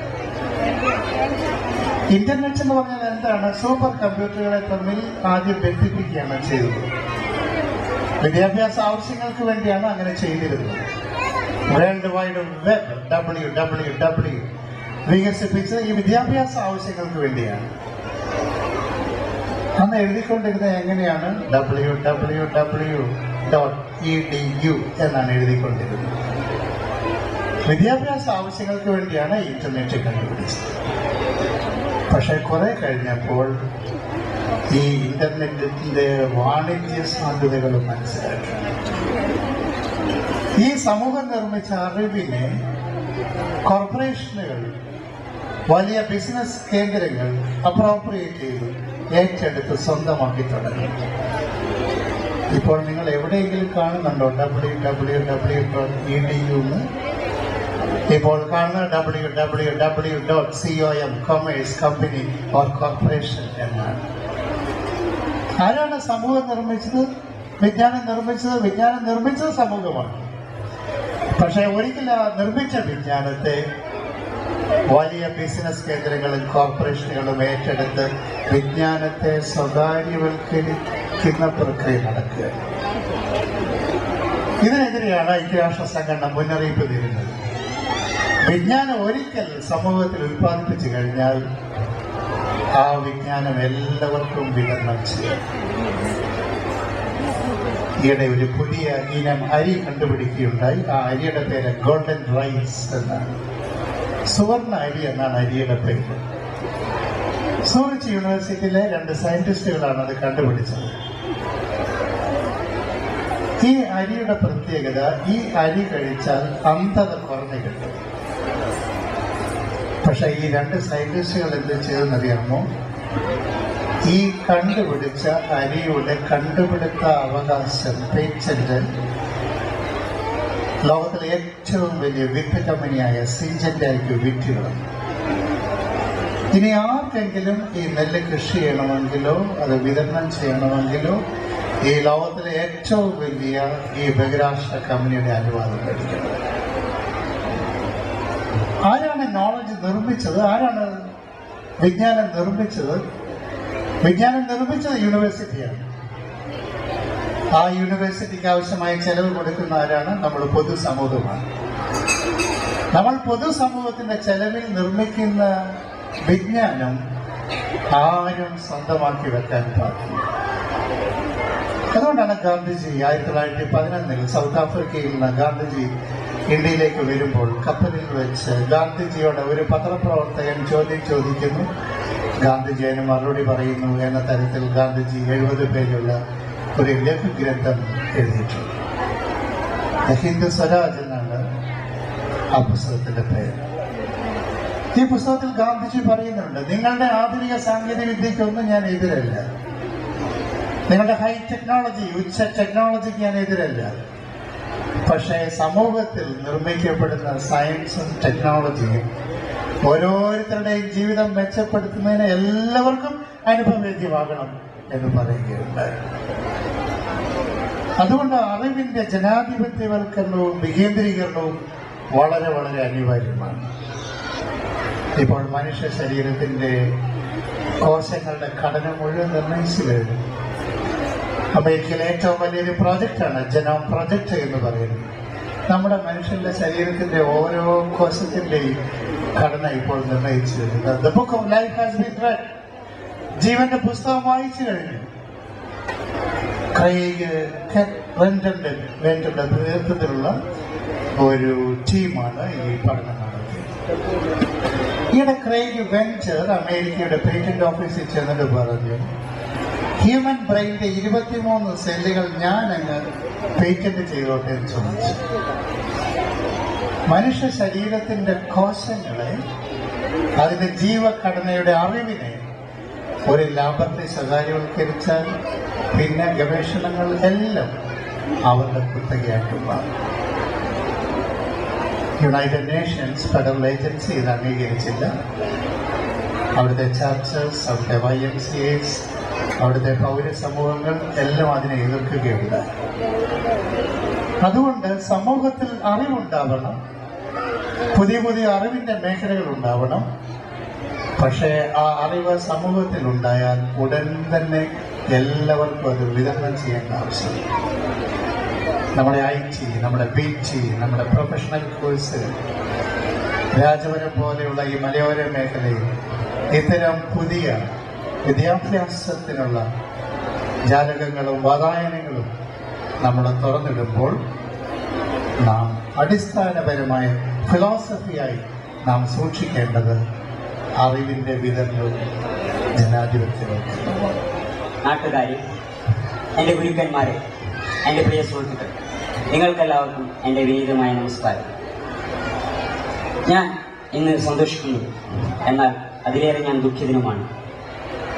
ഇന്റർനെറ്റ് എന്ന് പറഞ്ഞാൽ എന്താണ്? സൂപ്പർ കമ്പ്യൂട്ടറുകളെ തമ്മിൽ ആദ്യം ബന്ധിപ്പിക്കുകയാണ് ചെയ്തത്. വിദ്യാഭ്യാസ ആവശ്യങ്ങൾക്ക് വേണ്ടിയാണ് അങ്ങനെ ചെയ്തിരുന്നത്. വേൾഡ് വൈഡ് വെബ് WWW വികസിപ്പിച്ചത് ഈ വിദ്യാഭ്യാസ ആവശ്യങ്ങൾക്ക് വേണ്ടിയാണ്. അന്ന് എഴുതിക്കൊണ്ടിരുന്നത് എങ്ങനെയാണ്? www.edu എന്നാണ് എഴുതിക്കൊണ്ടിരുന്നത്. വിദ്യാഭ്യാസ ആവശ്യങ്ങൾക്ക് വേണ്ടിയാണ് ഇന്റർനെറ്റ് കണ്ടുപിടിച്ചത്. പക്ഷെ കുറെ കഴിഞ്ഞപ്പോൾ ഈ ഇന്റർനെറ്റിന്റെ വാണിജ്യ സാധ്യതകൾ മനസ്സിലാക്കി. ഈ സമൂഹം നിർമ്മിച്ച അറിവിനെ കോർപ്പറേഷനുകൾ, വലിയ ബിസിനസ് കേന്ദ്രങ്ങൾ അപ്രോപ്രിയേറ്റ് ചെയ്തു, ഏറ്റെടുത്ത് സ്വന്തമാക്കി തുടങ്ങി. ഇപ്പോൾ നിങ്ങൾ എവിടെയെങ്കിലും കാണുന്നുണ്ടോ www.edu എന്ന്? ഇപ്പോൾ കാണുന്ന www.com commerce company or corporation എന്നാണ്. ആരാണ് സമൂഹം നിർമ്മിച്ചത്? വിജ്ഞാനം നിർമ്മിച്ചത് സമൂഹമാണ്. പക്ഷെ ഒരിക്കലും ആ നിർമ്മിച്ച വിജ്ഞാനത്തെ വലിയ ബിസിനസ് കേന്ദ്രങ്ങളും കോർപ്പറേഷനുകളും ഏറ്റെടുത്ത് വിജ്ഞാനത്തെ സ്വകാര്യവൽക്കരിക്കുന്ന പ്രക്രിയ നടക്കുക. ഇതിനെതിരെയാണ് ഐക്യരാഷ്ട്ര സംഘടന മുന്നറിയിപ്പ് തരുന്നത്. വിജ്ഞാനം ഒരിക്കൽ സമൂഹത്തിൽ ഉൽപ്പാദിപ്പിച്ചു കഴിഞ്ഞാൽ ആ വിജ്ഞാനം എല്ലാവർക്കും വിതരണം ചെയ്യാം. ഈയിടെ ഒരു പുതിയ ഇനം അരി കണ്ടുപിടിക്കുകയുണ്ടായി. ആ അരിയുടെ പേര് ഗോൾഡൻ റൈസ് എന്നാണ്. സുവർണ അരി എന്നാണ് അരിയുടെ പേര്. സൂറിച്ച് യൂണിവേഴ്സിറ്റിയിലെ 2 സയന്റിസ്റ്റുകളാണ് അത് കണ്ടുപിടിച്ചത്. ഈ അരിയുടെ പ്രത്യേകത, ഈ അരി കഴിച്ചാൽ അന്ധത കുറഞ്ഞു കിട്ടും. പക്ഷെ ഈ 2 സയന്റിസ്റ്റുകൾ എന്ത് ചെയ്തെന്നറിയാമോ? ഈ കണ്ടുപിടിച്ച അരിയുടെ കണ്ടുപിടുത്ത അവകാശം, പേറ്റന്റ്, ലോകത്തിലെ ഏറ്റവും വലിയ വിത്ത് കമ്പനിയായ സിഞ്ചന്റായിക്ക് വിറ്റുകളും. ഇനി ആർക്കെങ്കിലും ഈ നെല്ല് കൃഷി ചെയ്യണമെങ്കിലോ അത് വിതരണം ചെയ്യണമെങ്കിലോ ഈ ലോകത്തിലെ ഏറ്റവും വലിയ ഈ ബഹിരാഷ്ട്ര കമ്പനിയുടെ അനുവാദം ലഭിക്കണം. ആരാണ് നോളജ് നിർമ്മിച്ചത്? ആരാണ് വിജ്ഞാനം നിർമ്മിച്ചത്? വിജ്ഞാനം നിർമ്മിച്ചത് യൂണിവേഴ്സിറ്റിയാണ്. ആ യൂണിവേഴ്സിറ്റിക്ക് ആവശ്യമായ ചെലവ് കൊടുക്കുന്ന ആരാണ്? നമ്മൾ പൊതുസമൂഹമാണ്. നമ്മൾ പൊതുസമൂഹത്തിന്റെ ചെലവിൽ നിർമ്മിക്കുന്ന വിജ്ഞാനം ആരും സ്വന്തമാക്കി വെക്കാൻ പാടില്ല. അതുകൊണ്ടാണ് ഗാന്ധിജി 1911 സൗത്ത് ആഫ്രിക്കയിൽ നിന്ന് ഗാന്ധിജി ഇന്ത്യയിലേക്ക് വരുമ്പോൾ കപ്പലിൽ വെച്ച് ഗാന്ധിജിയോട് ഒരു പത്രപ്രവർത്തകൻ ചോദ്യം ചോദിക്കുന്നു. ഗാന്ധിജി അതിന് മറുപടി പറയുന്നു എന്ന തരത്തിൽ ഗാന്ധിജി 70 പേജുള്ള ഒരു ലഘുഗ്രന്ഥം എഴുതിയിട്ടുണ്ട്. ഹിന്ദു സ്വരാജ് എന്നാണ് ആ പുസ്തകത്തിന്റെ പേര്. ഈ പുസ്തകത്തിൽ ഗാന്ധിജി പറയുന്നുണ്ട്, നിങ്ങളുടെ ആധുനിക സാങ്കേതിക വിദ്യക്കൊന്നും ഞാൻ എതിരല്ല. നിങ്ങളുടെ ഹൈ ടെക്നോളജി, ഉച്ച ടെക്നോളജിക്ക് ഞാൻ എതിരല്ല. പക്ഷേ സമൂഹത്തിൽ നിർമ്മിക്കപ്പെടുന്ന സയൻസും ടെക്നോളജിയും ഓരോരുത്തരുടെയും ജീവിതം മെച്ചപ്പെടുത്തുന്നതിന് എല്ലാവർക്കും അനുഭവവേദ്യമാകണം എന്ന് പറയുകയുണ്ടായി. അതുകൊണ്ട് അറിവിന്റെ ജനാധിപത്യവൽക്കരണവും വികേന്ദ്രീകരണവും വളരെ വളരെ അനിവാര്യമാണ്. ഇപ്പോൾ മനുഷ്യ ശരീരത്തിന്റെ കോശങ്ങളുടെ ഘടന മുഴുവൻ നിർണയിച്ചു കഴിഞ്ഞു. അമേരിക്കയിലെ ഏറ്റവും വലിയൊരു പ്രോജക്റ്റാണ് ജനോം പ്രോജക്റ്റ് എന്ന് പറയുന്നത്. നമ്മുടെ മനുഷ്യന്റെ ശരീരത്തിന്റെ ഓരോ കോശത്തിന്റെയും ഘടന ഇപ്പോൾ നിർണയിച്ചു കഴിഞ്ഞു. The book of life has been red. ജീവന്റെ പുസ്തകം വായിച്ചു കഴിഞ്ഞു. ക്രെയ്ഗ് റെന്റന്റെ നേതൃത്വത്തിലുള്ള ഒരു ടീമാണ് ഈ പഠനം നടത്തിയത്. ഈയിടെ ക്രെയ്ഗ് വെഞ്ചർ അമേരിക്കയുടെ പേറ്റന്റ് ഓഫീസിൽ ചെന്നിട്ട് പറഞ്ഞു, ഹ്യൂമൻ ബ്രെയിനിന്റെ 23 സെല്ലുകൾ ഞാൻ അങ്ങ് പേറ്റന്റ് ചെയ്തോട്ടെ എന്ന് ചോദിച്ചു. മനുഷ്യ ശരീരത്തിന്റെ കോശങ്ങളെ, അതിന്റെ ജീവഘടനയുടെ അറിവിനെ ഒരു ലാബറട്ടറി സ്വകാര്യവൽക്കരിച്ചാൽ പിന്നെ ഗവേഷണങ്ങൾ എല്ലാം അവരുടെ കുത്തകയായിട്ട് മാറും. യുണൈറ്റഡ് നേഷൻസ് ഫെഡറൽ ഏജൻസി ഇത് അംഗീകരിച്ചില്ല. അവിടുത്തെ ചർച്ചസ്, അവിടുത്തെ YMCAs, അവിടുത്തെ പൗരസമൂഹങ്ങൾ എല്ലാം അതിനെ എതിർക്കുകയുണ്ടായി. അതുകൊണ്ട് സമൂഹത്തിൽ അറിവുണ്ടാവണം, പുതിയ പുതിയ അറിവിന്റെ മേഖലകൾ ഉണ്ടാവണം. പക്ഷേ ആ അറിവ് സമൂഹത്തിൽ ഉണ്ടായാൽ ഉടൻ തന്നെ എല്ലാവർക്കും അത് വിതരണം ചെയ്യേണ്ട ആവശ്യമില്ല. നമ്മുടെ IT, നമ്മുടെ BT, നമ്മുടെ പ്രൊഫഷണൽ കോഴ്സ്, രാജപുരം പോലെയുള്ള ഈ മലയോര മേഖലയിൽ ഇത്തരം പുതിയ വിദ്യാഭ്യാസത്തിനുള്ള ജാലകങ്ങളും വാതായനങ്ങളും നമ്മൾ തുറന്നിടുമ്പോൾ നാം അടിസ്ഥാനപരമായ ഫിലോസഫിയായി നാം സൂക്ഷിക്കേണ്ടത് അറിവിന്റെ വിതരണവും ജനാധിപത്യവും. നാട്ടുകാരെ, എൻ്റെ ഗുരുക്കന്മാരെ, എൻ്റെ പ്രിയ സുഹൃത്തുക്കൾ, നിങ്ങൾക്കെല്ലാവർക്കും എൻ്റെ വിനീതമായ നമസ്കാരം. ഞാൻ ഇന്ന് സന്തോഷിക്കുന്നു, എന്നാൽ അതിലേറെ ഞാൻ ദുഃഖിതനുമാണ്.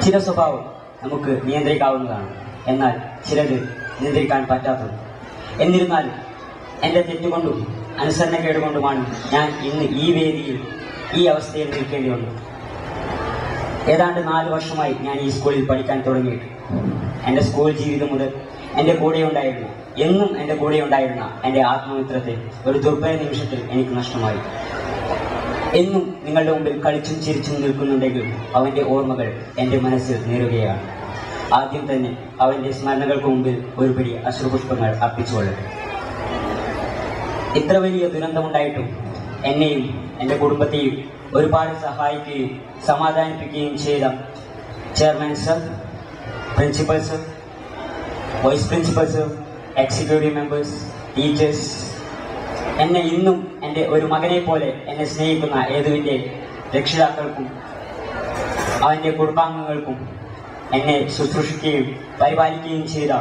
ചില സ്വഭാവം നമുക്ക് നിയന്ത്രിക്കാവുന്നതാണ്, എന്നാൽ ചിലത് നിയന്ത്രിക്കാൻ പറ്റാത്തത്. എന്നിരുന്നാലും എൻ്റെ തെറ്റുകൊണ്ടും അനുസരണക്കേടുകൊണ്ടുമാണ് ഞാൻ ഇന്ന് ഈ വേദിയിൽ ഈ അവസ്ഥയിൽ നിൽക്കേണ്ടി വന്നത്. ഏതാണ്ട് 4 വർഷമായി ഞാൻ ഈ സ്കൂളിൽ പഠിക്കാൻ തുടങ്ങിയിട്ട്. എൻ്റെ സ്കൂൾ ജീവിതം മുതൽ എൻ്റെ കൂടെയുണ്ടായിരുന്ന, എന്നും എൻ്റെ കൂടെയുണ്ടായിരുന്ന എൻ്റെ ആത്മമിത്രത്തെ ഒരു ദുർബല നിമിഷത്തിൽ എനിക്ക് നഷ്ടമായി. എന്നും നിങ്ങളുടെ മുമ്പിൽ കളിച്ചും ചിരിച്ചും നിൽക്കുന്നുണ്ടെങ്കിൽ അവൻ്റെ ഓർമ്മകൾ എൻ്റെ മനസ്സിൽ നേരുകയാണ്. ആദ്യം തന്നെ അവൻ്റെ സ്മരണകൾക്ക് മുമ്പിൽ ഒരുപടി അശ്രുപുഷ്പങ്ങൾ അർപ്പിച്ചുകൊള്ളട്ടെ. ഇത്ര വലിയ ദുരന്തമുണ്ടായിട്ടും എന്നെയും എൻ്റെ കുടുംബത്തെയും ഒരുപാട് സഹായിക്കുകയും സമാധാനിപ്പിക്കുകയും ചെയ്ത chairman sir, principal sir, vice principal sir, executive members, teachers, എന്നെ ഇന്നും എൻ്റെ ഒരു മകനെ പോലെ എന്നെ സ്നേഹിക്കുന്ന ഏതുവിൻ്റെ രക്ഷിതാക്കൾക്കും അവൻ്റെ കുടുംബാംഗങ്ങൾക്കും എന്നെ ശുശ്രൂഷിക്കുകയും പരിപാലിക്കുകയും ചെയ്ത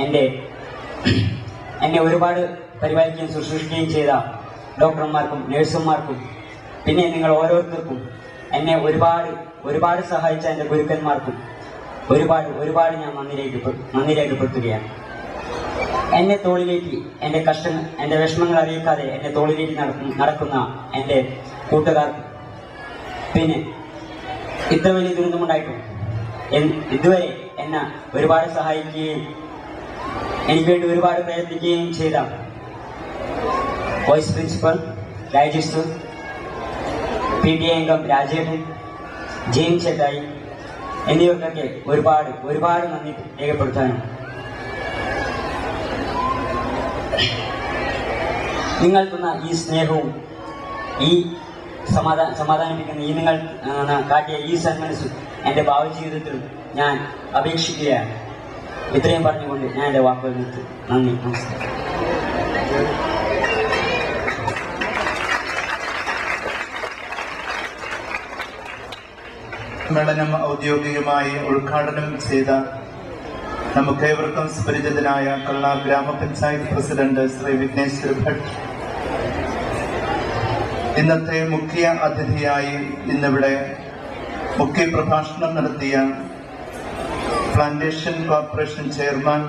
എന്നെ ഒരുപാട് പരിപാലിക്കുകയും ശുശ്രൂഷിക്കുകയും ചെയ്ത ഡോക്ടർമാർക്കും നഴ്സുമാർക്കും, പിന്നെ നിങ്ങൾ ഓരോരുത്തർക്കും എന്നെ ഒരുപാട് സഹായിച്ച എൻ്റെ ഗുരുക്കന്മാർക്കും ഒരുപാട് ഞാൻ നന്ദി രേഖപ്പെടുത്തുകയാണ്. എന്നെ തോളിലേക്ക് എൻ്റെ വിഷമങ്ങൾ അറിയിക്കാതെ എന്നെ തോളിലേക്ക് നടക്കുന്ന എൻ്റെ കൂട്ടുകാർക്കും, പിന്നെ ഇത്ര വലിയ ദുരന്തമുണ്ടായിട്ടും ഇതുവരെ എന്നെ ഒരുപാട് സഹായിക്കുകയും എനിക്ക് വേണ്ടി ഒരുപാട് പ്രയത്നിക്കുകയും ചെയ്ത വൈസ് പ്രിൻസിപ്പൽ രാജേഷ്, PTA അംഗം രാജേട്ടൻ, ജെയിൻ ചേട്ടായി എന്നിവർക്കൊക്കെ ഒരുപാട് നന്ദി രേഖപ്പെടുത്താനും, നിങ്ങൾ തന്ന ഈ സ്നേഹവും ഈ സമാധാനിപ്പിക്കുന്ന ഈ നിങ്ങൾ കാട്ടിയ ഈ സന്മനസ്സും എൻ്റെ ഭാവി ജീവിതത്തിൽ ഞാൻ അപേക്ഷിക്കുകയാണ്. ഇത്രയും പറഞ്ഞുകൊണ്ട് ഞാൻ എൻ്റെ വാക്കുകൾ നിർത്തി. നന്ദി, നമസ്കാരം. സമ്മേളനം ഔദ്യോഗികമായി ഉദ്ഘാടനം ചെയ്ത നമുക്കേവർക്കും സുപരിചിതനായ കള്ള ഗ്രാമപഞ്ചായത്ത് പ്രസിഡന്റ് ശ്രീ വിഘ്നേശ്വർ ഭട്ട്, ഇന്നത്തെ മുഖ്യ അതിഥിയായി ഇന്നിവിടെ മുഖ്യ പ്രഭാഷണം നടത്തിയ plantation corporation chairman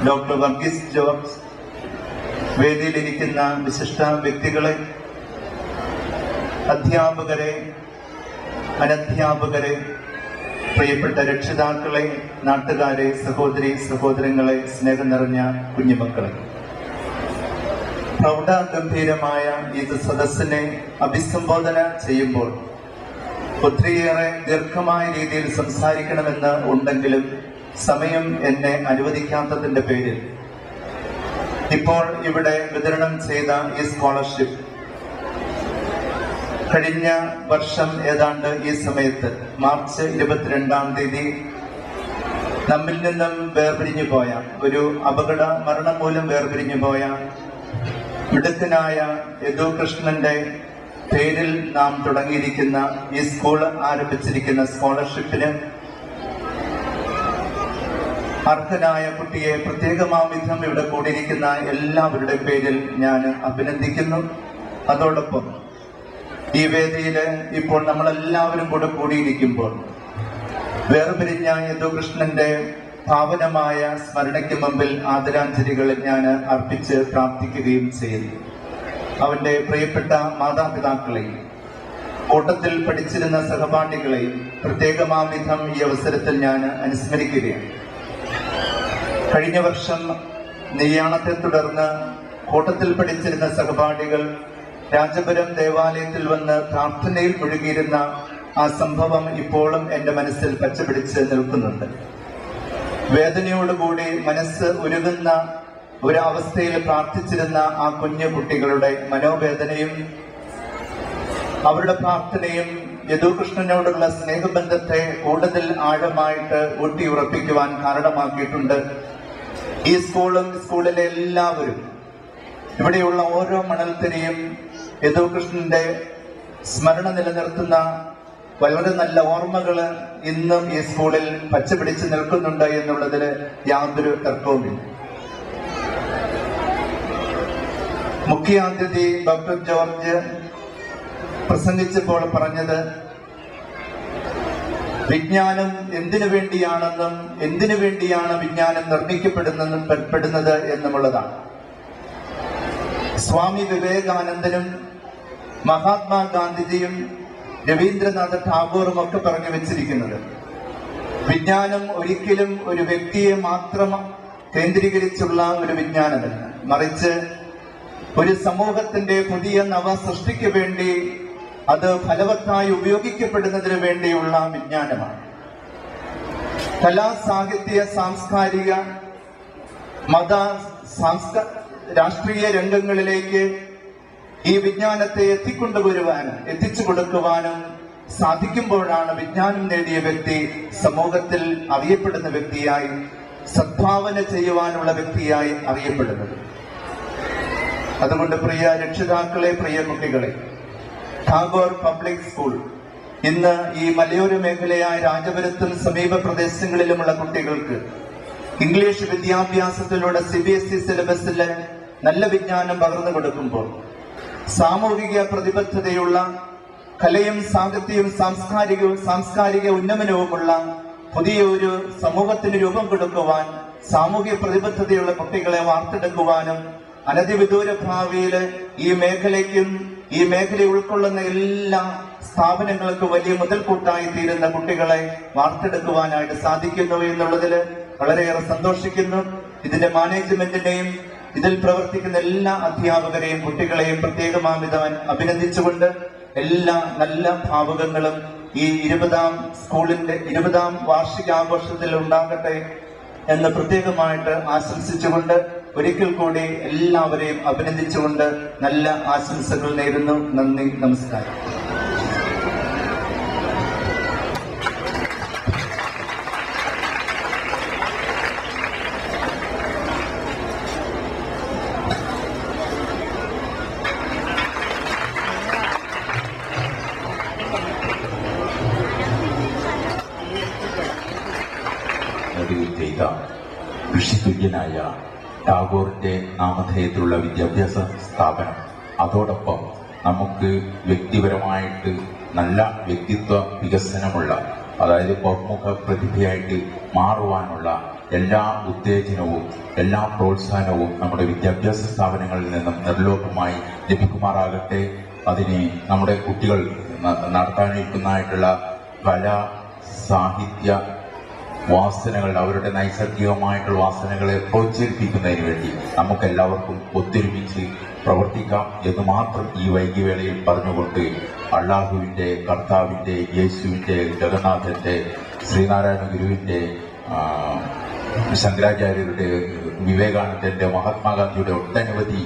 doctor Varghese George, വേദിയിലിരിക്കുന്ന വിശിഷ്ട വ്യക്തികളെ, അധ്യാപകരെ, അനധ്യാപകരെ, പ്രിയപ്പെട്ട രക്ഷിതാക്കളെ, നാട്ടുകാരെ, സഹോദരി സഹോദരങ്ങളെ, സ്നേഹം നിറഞ്ഞ കുഞ്ഞുമക്കളെ, പ്രൗഢഗംഭീരമായ ഇത് സദസ്സിനെ അഭിസംബോധന ചെയ്യുമ്പോൾ ഒത്തിരിയേറെ ദീർഘമായ രീതിയിൽ സംസാരിക്കണമെന്ന് ഉണ്ടെങ്കിലും സമയം എന്നെ അനുവദിക്കാത്തതിന്റെ പേരിൽ ഇപ്പോൾ ഇവിടെ വിതരണം ചെയ്ത ഈ സ്കോളർഷിപ്പ് കഴിഞ്ഞ വർഷം ഏതാണ്ട് ഈ സമയത്ത് മാർച്ച് 22-ാം തീയതി നമ്മിൽ നിന്നും വേർപിരിഞ്ഞു പോയ, ഒരു അപകട മരണം മൂലം വേർപിരിഞ്ഞു പോയ മിടുക്കനായ യദു കൃഷ്ണന്റെ പേരിൽ നാം തുടങ്ങിയിരിക്കുന്ന ഈ സ്കൂൾ ആരംഭിച്ചിരിക്കുന്ന സ്കോളർഷിപ്പിന് അർഹനായ കുട്ടിയെ പ്രത്യേകമാവിധം ഇവിടെ കൂടിയിരിക്കുന്ന എല്ലാവരുടെ പേരിൽ ഞാൻ അഭിനന്ദിക്കുന്നു. അതോടൊപ്പം ഈ വേദിയിൽ ഇപ്പോൾ നമ്മളെല്ലാവരും കൂടെ കൂടിയിരിക്കുമ്പോൾ വേർപിരിഞ്ഞ യദുകൃഷ്ണന്റെ പാവനമായ സ്മരണയ്ക്ക് മുമ്പിൽ ആദരാഞ്ജലികൾ ഞാൻ അർപ്പിച്ച് പ്രാർത്ഥിക്കുകയും ചെയ്യുന്നു. അവന്റെ പ്രിയപ്പെട്ട മാതാപിതാക്കളെയും കൂട്ടത്തിൽ പഠിച്ചിരുന്ന സഹപാഠികളെയും പ്രത്യേകമാവിധം ഈ അവസരത്തിൽ ഞാൻ അനുസ്മരിക്കുകയാണ്. കഴിഞ്ഞ വർഷം നിര്യാണത്തെ തുടർന്ന് കൂട്ടത്തിൽ പഠിച്ചിരുന്ന സഹപാഠികൾ രാജപുരം ദേവാലയത്തിൽ വന്ന് പ്രാർത്ഥനയിൽ മുഴുകിയിരുന്ന ആ സംഭവം ഇപ്പോഴും എന്റെ മനസ്സിൽ പച്ചപിടിച്ച് നിൽക്കുന്നുണ്ട്. വേദനയോടുകൂടി മനസ്സ് ഉരുകുന്ന ഒരവസ്ഥയിൽ പ്രാർത്ഥിച്ചിരുന്ന ആ കുഞ്ഞു കുട്ടികളുടെ മനോവേദനയും അവരുടെ പ്രാർത്ഥനയും യദുകൃഷ്ണനോടുള്ള സ്നേഹബന്ധത്തെ കൂടുതൽ ആഴമായിട്ട് ഊട്ടിയുറപ്പിക്കുവാൻ കാരണമാക്കിയിട്ടുണ്ട്. ഈ സ്കൂളും സ്കൂളിലെ എല്ലാവരും, ഇവിടെയുള്ള ഓരോ മണൽത്തിനെയും യദുകൃഷ്ണന്റെ സ്മരണ നിലനിർത്തുന്ന വളരെ നല്ല ഓർമ്മകൾ ഇന്നും ഈ സ്കൂളിൽ പച്ചപിടിച്ച് നിൽക്കുന്നുണ്ട് എന്നുള്ളതിൽ യാതൊരു തർക്കവുമില്ല. മുഖ്യാതിഥി ഡോക്ടർ ജോർജ് പ്രസംഗിച്ചപ്പോൾ പറഞ്ഞത് വിജ്ഞാനം എന്തിനു വേണ്ടിയാണെന്നും എന്തിനു വേണ്ടിയാണ് വിജ്ഞാനം നിർമ്മിക്കപ്പെടുന്നത് എന്നുമുള്ളതാണ്. സ്വാമി വിവേകാനന്ദനും മഹാത്മാഗാന്ധിജിയും രവീന്ദ്രനാഥ ടാഗോറും ഒക്കെ പറഞ്ഞു വെച്ചിരിക്കുന്നത് വിജ്ഞാനം ഒരിക്കലും ഒരു വ്യക്തിയെ മാത്രം കേന്ദ്രീകരിച്ചുള്ള ഒരു വിജ്ഞാനമല്ല, മറിച്ച് ഒരു സമൂഹത്തിന്റെ പുതിയ നവ സൃഷ്ടിക്ക് വേണ്ടി അത് ഫലവത്തായി ഉപയോഗിക്കപ്പെടുന്നതിന് വേണ്ടിയുള്ള വിജ്ഞാനമാണ്. കലാ, സാഹിത്യ, സാംസ്കാരിക, മത, രാഷ്ട്രീയ രംഗങ്ങളിലേക്ക് ഈ വിജ്ഞാനത്തെ എത്തിച്ചു കൊടുക്കുവാനും സാധിക്കുമ്പോഴാണ് വിജ്ഞാനം നേടിയ വ്യക്തി സമൂഹത്തിൽ അറിയപ്പെടുന്ന വ്യക്തിയായി, സദ്ഭാവന ചെയ്യുവാനുള്ള വ്യക്തിയായി അറിയപ്പെടുന്നത്. അതുകൊണ്ട് പ്രിയ രക്ഷിതാക്കളെ, പ്രിയ കുട്ടികളെ, ടാഗോർ പബ്ലിക് സ്കൂൾ ഇന്ന് ഈ മലയോര മേഖലയായ രാജപുരത്തും സമീപ പ്രദേശങ്ങളിലുമുള്ള കുട്ടികൾക്ക് ഇംഗ്ലീഷ് വിദ്യാഭ്യാസത്തിലൂടെ CBSE സിലബസിലെ നല്ല വിജ്ഞാനം പകർന്നു കൊടുക്കുമ്പോൾ സാമൂഹിക പ്രതിബദ്ധതയുള്ള കലയും സാഹിത്യവും സാംസ്കാരിക ഉന്നമനവുമുള്ള പുതിയൊരു സമൂഹത്തിന് രൂപം കൊടുക്കുവാൻ, സാമൂഹിക പ്രതിബദ്ധതയുള്ള കുട്ടികളെ വാർത്തെടുക്കുവാനും അനധിവിദൂര ഭാവിയിൽ ഈ മേഖലയ്ക്കും ഈ മേഖലയെ ഉൾക്കൊള്ളുന്ന എല്ലാ സ്ഥാപനങ്ങൾക്ക് വലിയ മുതൽക്കൂട്ടായി തീരുന്ന കുട്ടികളെ വാർത്തെടുക്കുവാനായിട്ട് സാധിക്കുന്നു എന്നുള്ളതിൽ വളരെയേറെ സന്തോഷിക്കുന്നു. ഇതിന്റെ മാനേജ്മെന്റിനെയും ഇതിൽ പ്രവർത്തിക്കുന്ന എല്ലാ അധ്യാപകരെയും കുട്ടികളെയും പ്രത്യേകമാവിധം അഭിനന്ദിച്ചുകൊണ്ട് എല്ലാ നല്ല ഭാവുകങ്ങളും ഈ 20ാം സ്കൂളിന്റെ 20ാം വാർഷികാഘോഷത്തിൽ ഉണ്ടാകട്ടെ എന്ന് പ്രത്യേകമായിട്ട് ആശംസിച്ചുകൊണ്ട് ഒരിക്കൽ കൂടി എല്ലാവരെയും അഭിനന്ദിച്ചുകൊണ്ട് നല്ല ആശംസകൾ നേരുന്നു. നന്ദി, നമസ്കാരം. ചെയ്ത ഋഷിതുല്യനായ ടാഗോറിന്റെ നാമധേയത്തിലുള്ള വിദ്യാഭ്യാസ സ്ഥാപനം, അതോടൊപ്പം നമുക്ക് വ്യക്തിപരമായിട്ട് നല്ല വ്യക്തിത്വ വികസനമുള്ള അതായത് ബഹുമുഖ പ്രതിഭയായിട്ട് മാറുവാനുള്ള എല്ലാ ഉത്തേജനവും എല്ലാ പ്രോത്സാഹനവും നമ്മുടെ വിദ്യാഭ്യാസ സ്ഥാപനങ്ങളിൽ നിന്നും നിർലോഭമായി ലഭിക്കുമാറാകട്ടെ. അതിന് നമ്മുടെ കുട്ടികൾ നടത്താനിരിക്കുന്നതായിട്ടുള്ള കലാ സാഹിത്യ വാസനകൾ, അവരുടെ നൈസർഗികമായിട്ടുള്ള വാസനകളെ പ്രോത്സാഹിപ്പിക്കുന്നതിന് വേണ്ടി നമുക്കെല്ലാവർക്കും ഒത്തൊരുമിച്ച് പ്രവർത്തിക്കാം എന്ന് മാത്രം ഈ വൈകിവേളയിൽ പറഞ്ഞുകൊണ്ട് അള്ളാഹുവിൻ്റെ, കർത്താവിൻ്റെ, യേശുവിൻ്റെ, ജഗന്നാഥൻ്റെ, ശ്രീനാരായണ ഗുരുവിൻ്റെ, ശങ്കരാചാര്യരുടെ, വിവേകാനന്ദന്റെ, മഹാത്മാഗാന്ധിയുടെ ഒട്ടനവധി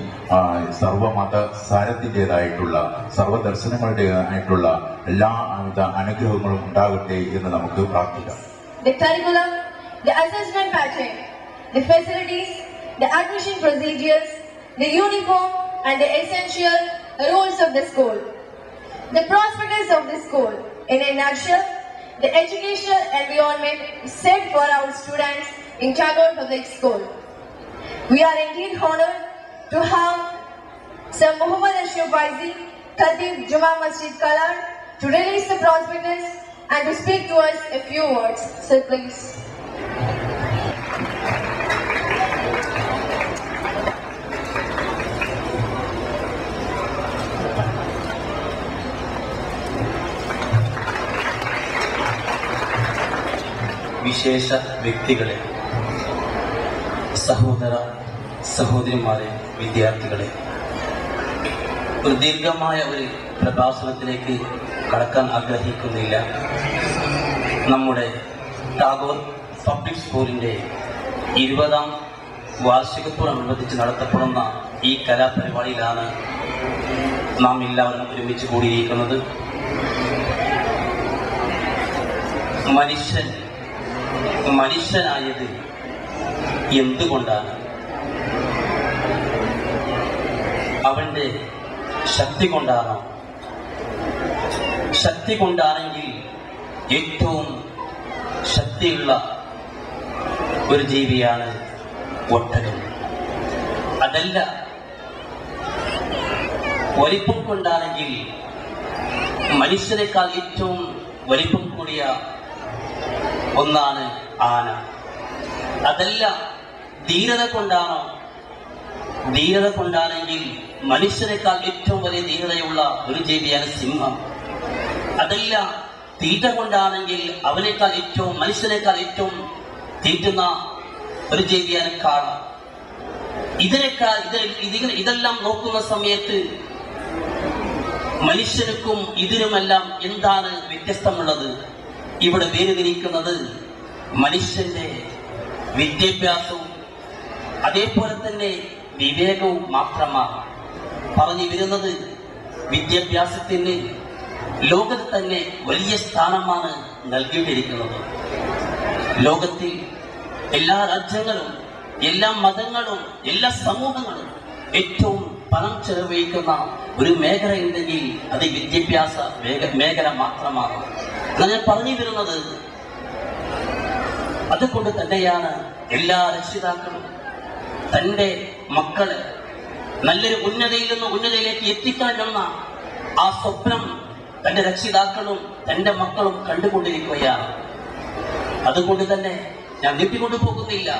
സർവമത സാരത്തിൻ്റെതായിട്ടുള്ള സർവദർശനങ്ങളുടേതായിട്ടുള്ള എല്ലാ അനുഗ്രഹങ്ങളും ഉണ്ടാകട്ടെ എന്ന് നമുക്ക് പ്രാർത്ഥിക്കാം. The curriculum, the assessment pattern, the facilities, the admission procedures, the uniform and the essential rules of the school. The prospectus of the school. In a nutshell, the educational environment is set for our students in Tagore Public School. We are indeed honored to have Sir Muhammad Ashraf Faizi, Khatib Juma Masjid Kalar, to release the prospectus and to speak to us a few words. Sir, please. വിശേഷ വ്യക്തികളെ, സഹോദര സഹോദരിമാരെ, വിദ്യാർത്ഥികളെ, ഒരു ദീർഘമായ ഒരു പ്രഭാഷണത്തിലേക്ക് കടക്കാൻ ആഗ്രഹിക്കുന്നില്ല. നമ്മുടെ ടാഗോർ പബ്ലിക് സ്കൂളിൻ്റെ 20ാം വാർഷികത്തോടനുബന്ധിച്ച് നടത്തപ്പെടുന്ന ഈ കലാപരിപാടിയിലാണ് നാം എല്ലാവരും ഒരുമിച്ച് കൂടിയിരിക്കുന്നത്. മനുഷ്യനായത് എന്തുകൊണ്ടാണ്? അവന്റെ ശക്തി കൊണ്ടാണോ? ശക്തി കൊണ്ടാണെങ്കിൽ ഏറ്റവും ശക്തിയുള്ള ഒരു ജീവിയാണ് ഒട്ടകം. അതല്ല, വലിപ്പം കൊണ്ടാണെങ്കിൽ മനുഷ്യരെക്കാൾ ഏറ്റവും വലിപ്പം കൂടിയ ഒന്നാണ് ആന. അതല്ല, ധീരത കൊണ്ടാണോ? ധീരത കൊണ്ടാണെങ്കിൽ മനുഷ്യരെക്കാൾ ഏറ്റവും വലിയ ധീരതയുള്ള ഒരു ജീവിയാണ് സിംഹം. അതല്ല, തീറ്റ കൊണ്ടാണെങ്കിൽ മനുഷ്യനേക്കാൾ ഏറ്റവും തീറ്റുന്ന ഒരു ജീവിയാണ് കാള. ഇതെല്ലാം നോക്കുന്ന സമയത്ത് മനുഷ്യർക്കും ഇതിനുമെല്ലാം എന്താണ് വ്യത്യസ്തമുള്ളത്? ഇവിടെ വേർതിരിക്കുന്നത് മനുഷ്യന്റെ വിദ്യാഭ്യാസവും അതേപോലെ തന്നെ വിവേകവും മാത്രമാണ്. പറഞ്ഞു വരുന്നത്, വിദ്യാഭ്യാസത്തിന് ലോകത്ത് തന്നെ വലിയ സ്ഥാനമാണ് നൽകിയിട്ടിരിക്കുന്നത്. ലോകത്തിൽ എല്ലാ രാജ്യങ്ങളും, എല്ലാ മതങ്ങളും, എല്ലാ സമൂഹങ്ങളും ഏറ്റവും പണം ചെലവഴിക്കുന്ന ഒരു മേഖല ഉണ്ടെങ്കിൽ അത് വിദ്യാഭ്യാസ മേഖല മാത്രമാണ്. അത് ഞാൻ പറഞ്ഞു വരുന്നത്, അതുകൊണ്ട് തന്നെയാണ് എല്ലാ രക്ഷിതാക്കളും തൻ്റെ മക്കളെ നല്ലൊരു ഉന്നതിയിൽ നിന്ന് ഉന്നതിയിലേക്ക് എത്തിക്കാനുള്ള ആ സ്വപ്നം തൻ്റെ രക്ഷിതാക്കളും തൻ്റെ മക്കളും കണ്ടുകൊണ്ടിരിക്കുകയാണ്. അതുകൊണ്ട് തന്നെ ഞാൻ നീട്ടിക്കൊണ്ടു പോകുന്നില്ല.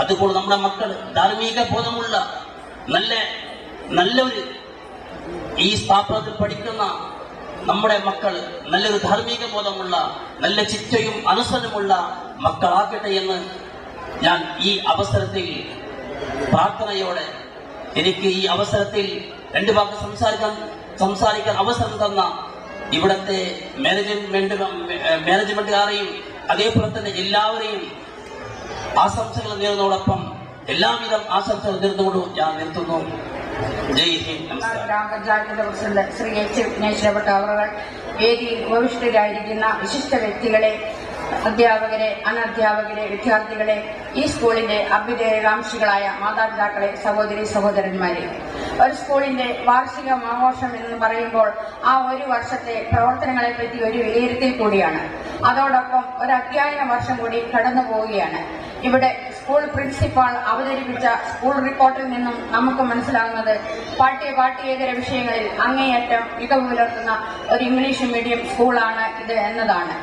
അതുകൊണ്ട് നമ്മുടെ മക്കൾ ധാർമ്മിക ബോധമുള്ള നല്ലൊരു ഈ സ്ഥാപനത്തിൽ പഠിക്കുന്ന നമ്മുടെ മക്കൾ നല്ലൊരു ധാർമ്മിക ബോധമുള്ള, നല്ല ചിട്ടയും അനുസരണമുള്ള മക്കളാക്കട്ടെ എന്ന് ഞാൻ ഈ അവസരത്തിൽ പ്രാർത്ഥനയോടെ, എനിക്ക് ഈ അവസരത്തിൽ 2 വാക്ക് സംസാരിക്കാൻ അവസരം തന്ന ഇവിടത്തെ മാനേജ്മെന്റുകാരെയും അതേപോലെ തന്നെ എല്ലാവരെയും ആശംസകൾ നേരുന്നതോടൊപ്പം എല്ലാവിധ ആശംസകൾ നേർന്നുകൊണ്ട് ഞാൻ നിർത്തുന്നു. ജയ് ഹിന്ദ്. ഗ്രാമപഞ്ചായത്തിന്റെ പ്രസിഡന്റ് ശ്രീ എച്ച് വിഘ്നേശ്വരപ്പെട്ട അവറുകൾ, വേദിയിൽ ഉപവിഷ്ടരായിരിക്കുന്ന വിശിഷ്ട വ്യക്തികളെ, അധ്യാപകരെ, അനധ്യാപകരെ, വിദ്യാർത്ഥികളെ, ഈ സ്കൂളിന്റെ അഭ്യുദയകാംക്ഷികളായ മാതാപിതാക്കളെ, സഹോദരി സഹോദരന്മാരെ, ഒരു സ്കൂളിന്റെ വാർഷിക ആഘോഷം എന്ന് പറയുമ്പോൾ ആ ഒരു വർഷത്തെ പ്രവർത്തനങ്ങളെ പറ്റി ഒരു വിലയിരുത്തൽ കൂടിയാണ്. അതോടൊപ്പം ഒരു അധ്യയന വർഷം കൂടി കടന്നു പോവുകയാണ്. ഇവിടെ സ്കൂൾ പ്രിൻസിപ്പാൾ അവതരിപ്പിച്ച സ്കൂൾ റിപ്പോർട്ടിൽ നിന്നും നമുക്ക് മനസ്സിലാകുന്നത് പാഠ്യേതര വിഷയങ്ങളിൽ അങ്ങേയറ്റം മികവ് പുലർത്തുന്ന ഒരു ഇംഗ്ലീഷ് മീഡിയം സ്കൂളാണ് ഇത് എന്നതാണ്.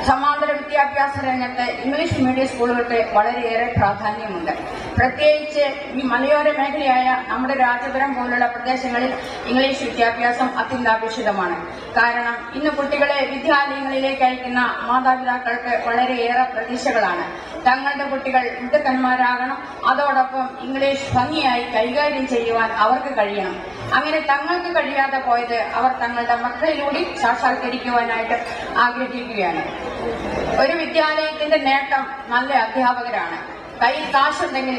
സമാന്തര വിദ്യാഭ്യാസ രംഗത്ത് ഇംഗ്ലീഷ് മീഡിയം സ്കൂളുകൾക്ക് വളരെയേറെ പ്രാധാന്യമുണ്ട്. പ്രത്യേകിച്ച് ഈ മലയോര മേഖലയായ നമ്മുടെ രാജപുരം പോലുള്ള പ്രദേശങ്ങളിൽ ഇംഗ്ലീഷ് വിദ്യാഭ്യാസം അത്യന്താപേക്ഷിതമാണ്. കാരണം ഇന്ന് കുട്ടികളെ വിദ്യാലയങ്ങളിലേക്ക് അയക്കുന്ന മാതാപിതാക്കൾക്ക് വളരെയേറെ പ്രതീക്ഷകളാണ്. തങ്ങളുടെ കുട്ടികൾ മിടുക്കന്മാരാകണം, അതോടൊപ്പം ഇംഗ്ലീഷ് ഭംഗിയായി കൈകാര്യം ചെയ്യുവാൻ അവർക്ക് കഴിയണം. അങ്ങനെ തങ്ങൾക്ക് കഴിയാതെ പോയത് അവർ തങ്ങളുടെ മക്കളിലൂടെ സാക്ഷാത്കരിക്കുവാനായിട്ട് ആഗ്രഹിക്കുകയാണ്. ഒരു വിദ്യാലയത്തിന്റെ നേട്ടം നല്ല അധ്യാപകരാണ്. കയ്യിൽ കാശുണ്ടെങ്കിൽ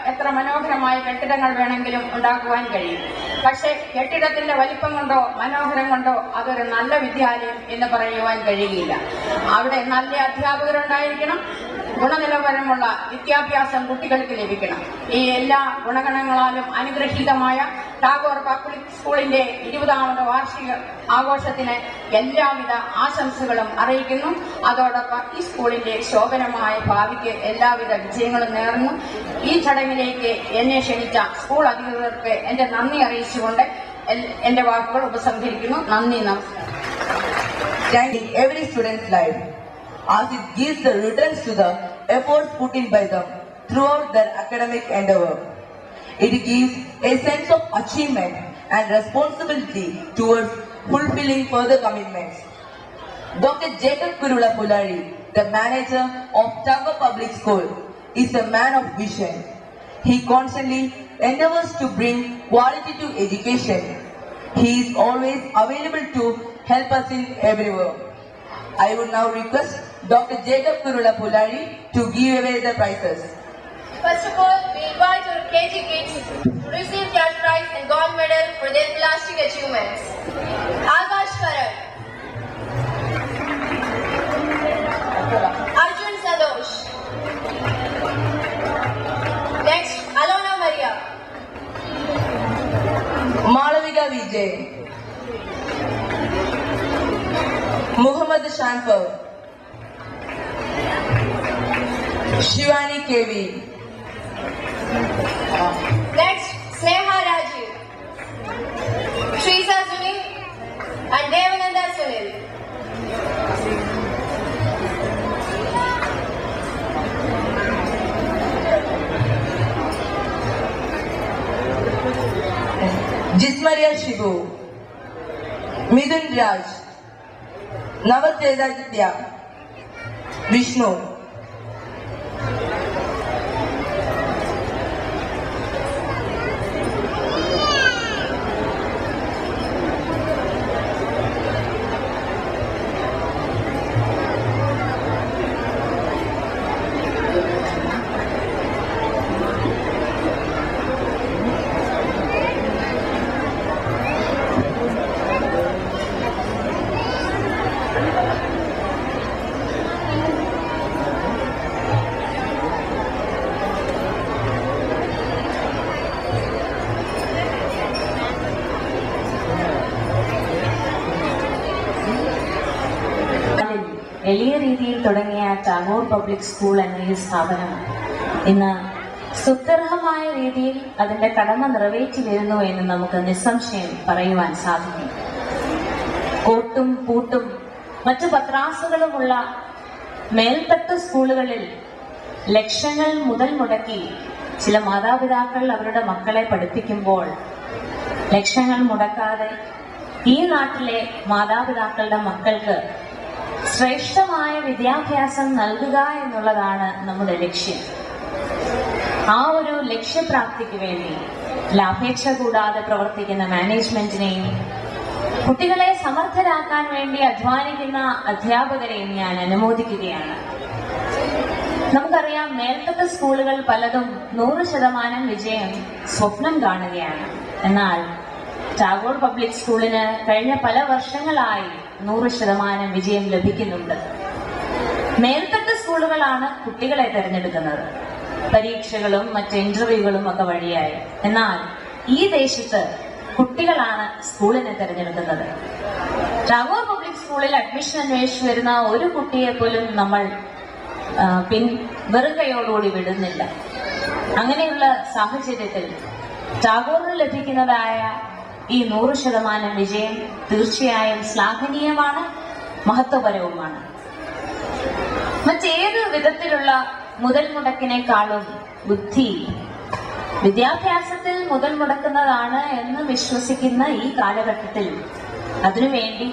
എത്ര മനോഹരമായ കെട്ടിടങ്ങൾ വേണമെങ്കിലും ഉണ്ടാക്കുവാൻ കഴിയും. പക്ഷെ കെട്ടിടത്തിന്റെ വലിപ്പം കൊണ്ടോ മനോഹരം കൊണ്ടോ അതൊരു നല്ല വിദ്യാലയം എന്ന് പറയുവാൻ കഴിയുകയില്ല. അവിടെ നല്ല അധ്യാപകരുണ്ടായിരിക്കണം, ഗുണനിലവാരമുള്ള വിദ്യാഭ്യാസം കുട്ടികൾക്ക് ലഭിക്കണം. ഈ എല്ലാ ഗുണഗണങ്ങളാലും അനുഗ്രഹീതമായ ടാഗോർ പബ്ലിക് സ്കൂളിന്റെ 20ാമത് വാർഷിക ആഘോഷത്തിന് എല്ലാവിധ ആശംസകളും അറിയിക്കുന്നു. അതോടൊപ്പം ഈ സ്കൂളിന്റെ ശോഭനമായ ഭാവിക്ക് എല്ലാവിധ വിജയങ്ങളും നേർന്നു. ഈ ചടങ്ങിലേക്ക് എന്നെ ക്ഷണിച്ച സ്കൂൾ അധികൃതർക്ക് എന്റെ നന്ദി അറിയിച്ചുകൊണ്ട് എന്റെ വാക്കുകൾ ഉപസംഹരിക്കുന്നു. നന്ദി, നമസ്കാരം. Every student's life, as it gives the returns to the efforts put in by them throughout their academic endeavor. It gives a sense of achievement and responsibility towards fulfilling further commitments. Dr. Jacob Kurula Pulari, the manager of Tagore Public School, is a man of vision. He constantly endeavors to bring quality to education. He is always available to help us in everywhere. I would now request Dr. Jacob Kurula Pulari to give away the prizes. First of all, we invite our KG kids to receive cash prize and gold medal for their plastic achievements. Akash Karan, Arjun Sadosh. Next, Alona Maria, Malavika Vijay, Muhammad Shanfar, Shivani KV. next, Sneha Rajiv, Shrisa Sunil and Devananda Sunil. Jismaria Shibu, Midun Raj, Navatedaditya, Vishnu. എളിയ രീതിയിൽ തുടങ്ങിയ Tagore public school എന്ന ഈ സ്ഥാപനം ഇന്ന് സുത്യർഹമായ രീതിയിൽ അതിന്റെ കടമ നിറവേറ്റി വരുന്നു എന്ന് നമുക്ക് നിസ്സംശയം പറയുവാൻ സാധിക്കും. കോട്ടും പൂട്ടും മറ്റു പത്രാസുകളുമുള്ള മേൽത്തട്ട് സ്കൂളുകളിൽ ലക്ഷങ്ങൾ മുതൽ മുടക്കി ചില മാതാപിതാക്കൾ അവരുടെ മക്കളെ പഠിപ്പിക്കുമ്പോൾ ലക്ഷങ്ങൾ മുടക്കാതെ ഈ നാട്ടിലെ മാതാപിതാക്കളുടെ മക്കൾക്ക് ശ്രേഷ്ഠമായ വിദ്യാഭ്യാസം നൽകുക എന്നുള്ളതാണ് നമ്മുടെ ലക്ഷ്യം. ആ ഒരു ലക്ഷ്യപ്രാപ്തിക്ക് വേണ്ടി ലാഭേച്ഛ കൂടാതെ പ്രവർത്തിക്കുന്ന മാനേജ്മെന്റിനെയും കുട്ടികളെ സമർത്ഥരാക്കാൻ വേണ്ടി അധ്വാനിക്കുന്ന അധ്യാപകരെയും ഞാൻ അനുമോദിക്കുകയാണ്. നമുക്കറിയാം, മേൽത്തട്ട് സ്കൂളുകൾ പലതും 100% വിജയം സ്വപ്നം കാണുകയാണ്. എന്നാൽ ടാഗോർ പബ്ലിക് സ്കൂളിന് കഴിഞ്ഞ പല വർഷങ്ങളായി 100% വിജയം ലഭിക്കുന്നുണ്ട്. മേൽത്തട്ട് സ്കൂളുകളാണ് കുട്ടികളെ തിരഞ്ഞെടുക്കുന്നത്, പരീക്ഷകളും മറ്റ് ഇന്റർവ്യൂകളും ഒക്കെ വഴിയായി. എന്നാൽ ഈ ദേശത്ത് കുട്ടികളാണ് സ്കൂളിനെ തിരഞ്ഞെടുക്കുന്നത്. ടാഗോർ പബ്ലിക് സ്കൂളിൽ അഡ്മിഷൻ അന്വേഷിച്ചു വരുന്ന ഒരു കുട്ടിയെ പോലും നമ്മൾ വെറുകയോടുകൂടി വിടുന്നില്ല. അങ്ങനെയുള്ള സാഹചര്യത്തിൽ ടാഗോറിന് ലഭിക്കുന്നതായ ഈ 100% വിജയം തീർച്ചയായും ശ്ലാഘനീയമാണ്, മഹത്വപരവുമാണ്. മറ്റേത് വിധത്തിലുള്ള മുതൽ മുടക്കിനേക്കാളും ബുദ്ധി വിദ്യാഭ്യാസത്തിൽ മുതൽ മുടക്കുന്നതാണ് എന്ന് വിശ്വസിക്കുന്ന ഈ കാലഘട്ടത്തിൽ അതിനുവേണ്ടി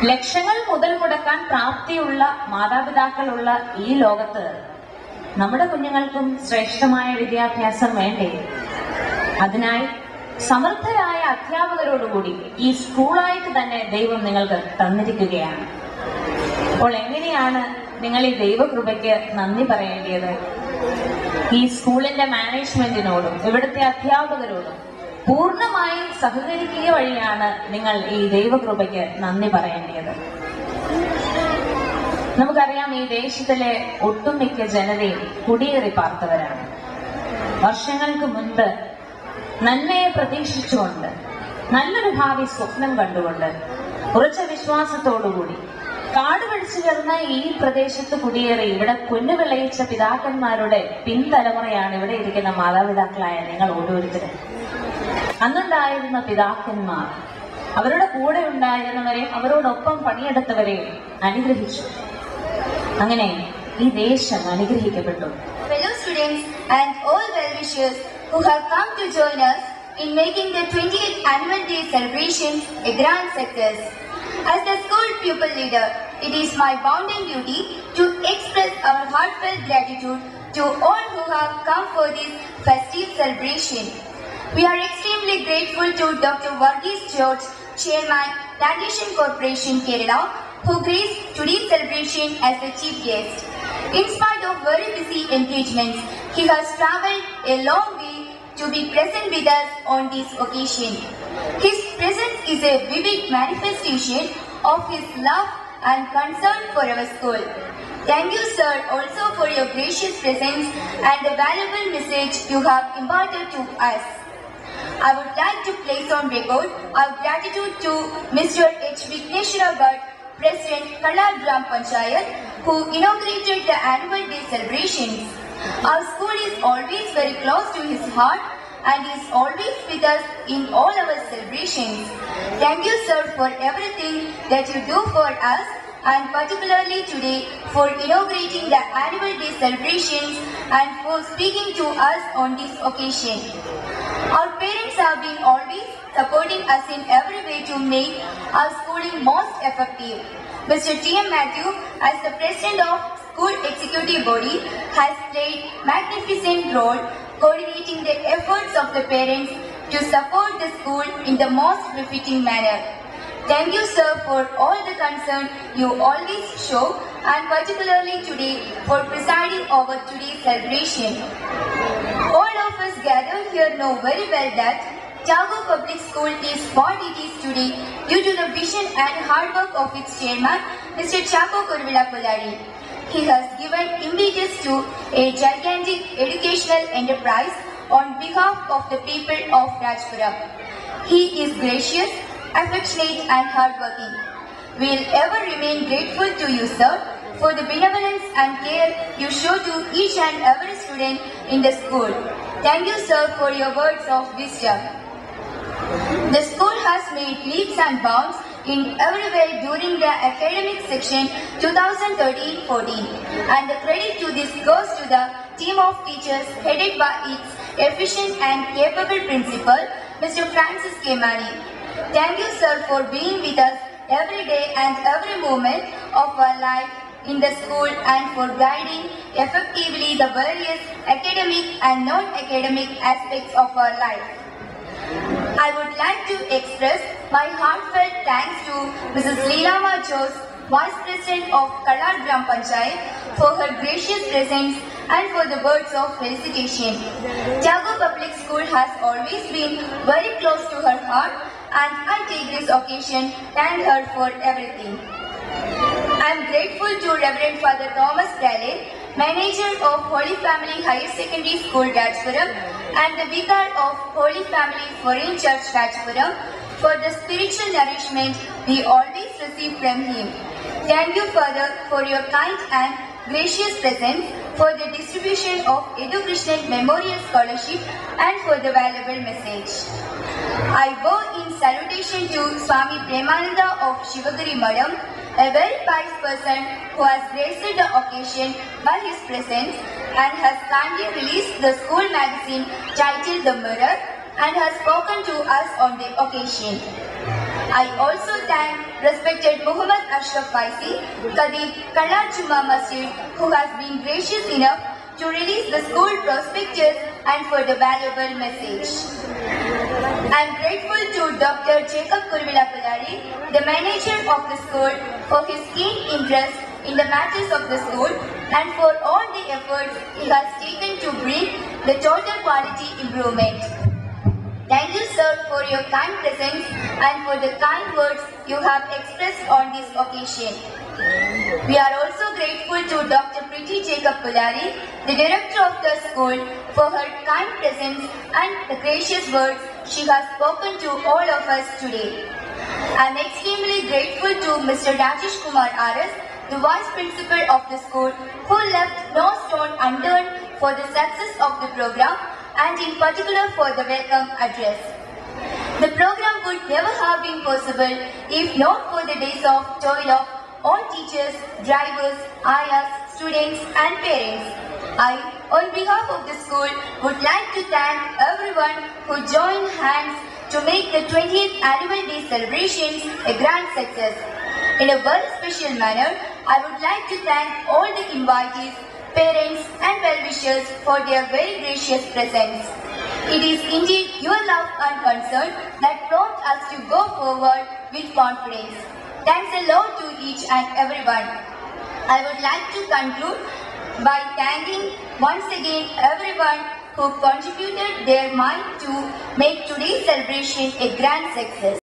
ലക്ഷങ്ങൾ മുതൽ മുടക്കാൻ പ്രാപ്തിയുള്ള മാതാപിതാക്കളുള്ള ഈ ലോകത്ത് നമ്മുടെ കുഞ്ഞുങ്ങൾക്കും ശ്രേഷ്ഠമായ വിദ്യാഭ്യാസം വേണ്ടേ? അതിനായി സമർത്ഥരായ അധ്യാപകരോടുകൂടി ഈ സ്കൂളായിട്ട് തന്നെ ദൈവം നിങ്ങൾക്ക് തന്നിരിക്കുകയാണ്. അപ്പോൾ എങ്ങനെയാണ് നിങ്ങൾ ഈ ദൈവകൃപയ്ക്ക് നന്ദി പറയേണ്ടത്? ഈ സ്കൂളിന്റെ മാനേജ്മെന്റിനോടും ഇവിടുത്തെ അധ്യാപകരോടും പൂർണ്ണമായി സഹകരിക്കുക വഴിയാണ് നിങ്ങൾ ഈ ദൈവകൃപയ്ക്ക് നന്ദി പറയേണ്ടത്. നമുക്കറിയാം, ഈ ദേശത്തിലെ ഒട്ടുമിക്ക ജനതയും കുടിയേറി പാർത്തവരാണ്. വർഷങ്ങൾക്ക് മുൻപ് നന്മയെ പ്രതീക്ഷിച്ചുകൊണ്ട്, നല്ലൊരു ഭാവി സ്വപ്നം കണ്ടുകൊണ്ട്, ഉറച്ച വിശ്വാസത്തോടുകൂടി കാട് പിടിച്ചു ചേർന്ന ഈ പ്രദേശത്ത് കുടിയേറി ഇവിടെ പൊന്നു വിളയിച്ച പിതാക്കന്മാരുടെ പിൻതലമുറയാണ് ഇവിടെ ഇരിക്കുന്ന മാതാപിതാക്കളായ നിങ്ങൾ ഓരോരുത്തരും. അന്നുണ്ടായിരുന്ന പിതാക്കന്മാർ അവരുടെ കൂടെ ഉണ്ടായിരുന്നവരെയും അവരോടൊപ്പം പണിയെടുത്തവരെയും അനുഗ്രഹിച്ചു. അങ്ങനെ ഈ ദേശം അനുഗ്രഹിക്കപ്പെട്ടു. Fellow students and all well-wishers who have come to join us in making the 20th Annual Day celebrations a grand success. As the school pupil leader, it is my bounden duty to express our heartfelt gratitude to all who have come for this festive celebration. We are extremely grateful to Dr. Varghese George, Chairman, Plantation Corporation, Kerala, who graced today's celebration as the chief guest. In spite of very busy engagements, he has travelled a long way to be present with us on this occasion. His presence is a vivid manifestation of his love and concern for our school. Thank you, sir, also for your gracious presence and the valuable message you have imparted to us. I would like to place on record our gratitude to Mr. H. Vigneshwara Bhatt, President, Kallar Gram Panchayat, who inaugurated the annual day celebrations. Our school is always very close to his heart and is always with us in all our celebrations. Thank you, sir, for everything that you do for us, and particularly today for inaugurating the annual day celebrations and for speaking to us on this occasion. Our parents have been always supporting us in every way to make our schooling most effective. Mr. T.M. Matthew, as the President of School Executive Body, has played magnificent role coordinating the efforts of the parents to support the school in the most befitting manner. Thank you, sir, for all the concern you always show, and particularly today for presiding over today's celebration. All of us gathered here know very well that Tagore Public School is what it is today due to the vision and hard work of its chairman, Mr. Chako Kurvila Kollari. He has given impetus to a gigantic educational enterprise on behalf of the people of Rajpuram. He is gracious, affectionate and hardworking. We will ever remain grateful to you, sir, for the benevolence and care you show to each and every student in the school. Thank you, sir, for your words of wisdom. The school has made leaps and bounds in every way during the academic section 2013-14, and the credit to this goes to the team of teachers headed by its efficient and capable principal, Mr. Francis K. Mani. Thank you, sir, for being with us every day and every moment of our life in the school and for guiding effectively the various academic and non-academic aspects of our life. I would like to express my heartfelt thanks to Mrs. Leelama Jose, Vice President of Kallar Gram Panchayat, for her gracious presence and for the words of felicitation. Tagore Public School has always been very close to her heart, and I take this occasion to thank her for everything. I am grateful to Reverend Father Thomas Daly, Manager of Holy Family Higher Secondary School, Rajpuram, and the Vicar of Holy Family Foreign Church, Rajpuram, for the spiritual nourishment we always receive from him. Thank you, Father, for your kind and gracious presence, for the distribution of Edu Krishnan Memorial Scholarship, and for the valuable message. I bow in salutation to Swami Premananda of Shivagiri Madam, a very wise person who has graced the occasion by his presence and has kindly released the school magazine titled The Mirror and has spoken to us on the occasion. I also thank respected Muhammad Ashraf Faisi, Khatib Kala Juma Masjid, who has been gracious enough to release the school prospectus and for the valuable message. I am grateful to Dr. Jacob Kurvila Pallari, the manager of the school, for his keen interest in the matters of the school and for all the efforts he has taken to bring the total quality improvement. Thank you, sir, for your kind presence and for the kind words you have expressed on this occasion. We are also grateful to Dr. Priti Jacob Pallari, the director of the school, for her kind presence and the gracious words she has spoken to all of us today. I am extremely grateful to Mr. Rajesh Kumar R.S., the vice principal of the school, who left no stone unturned for the success of the program and in particular for the welcome address. The program would never have been possible if not for the days of toil of all teachers, drivers, ayahs, students and parents. I, on behalf of the school, would like to thank everyone who joined hands to make the 20th Annual Day celebrations a grand success. In a very special manner, I would like to thank all the invitees, parents and well-wishers for their very gracious presence. It is indeed your love and concern that prompt us to go forward with confidence. Thanks a lot to each and everyone. I would like to conclude by thanking once again everyone who contributed their mind to make today's celebration a grand success.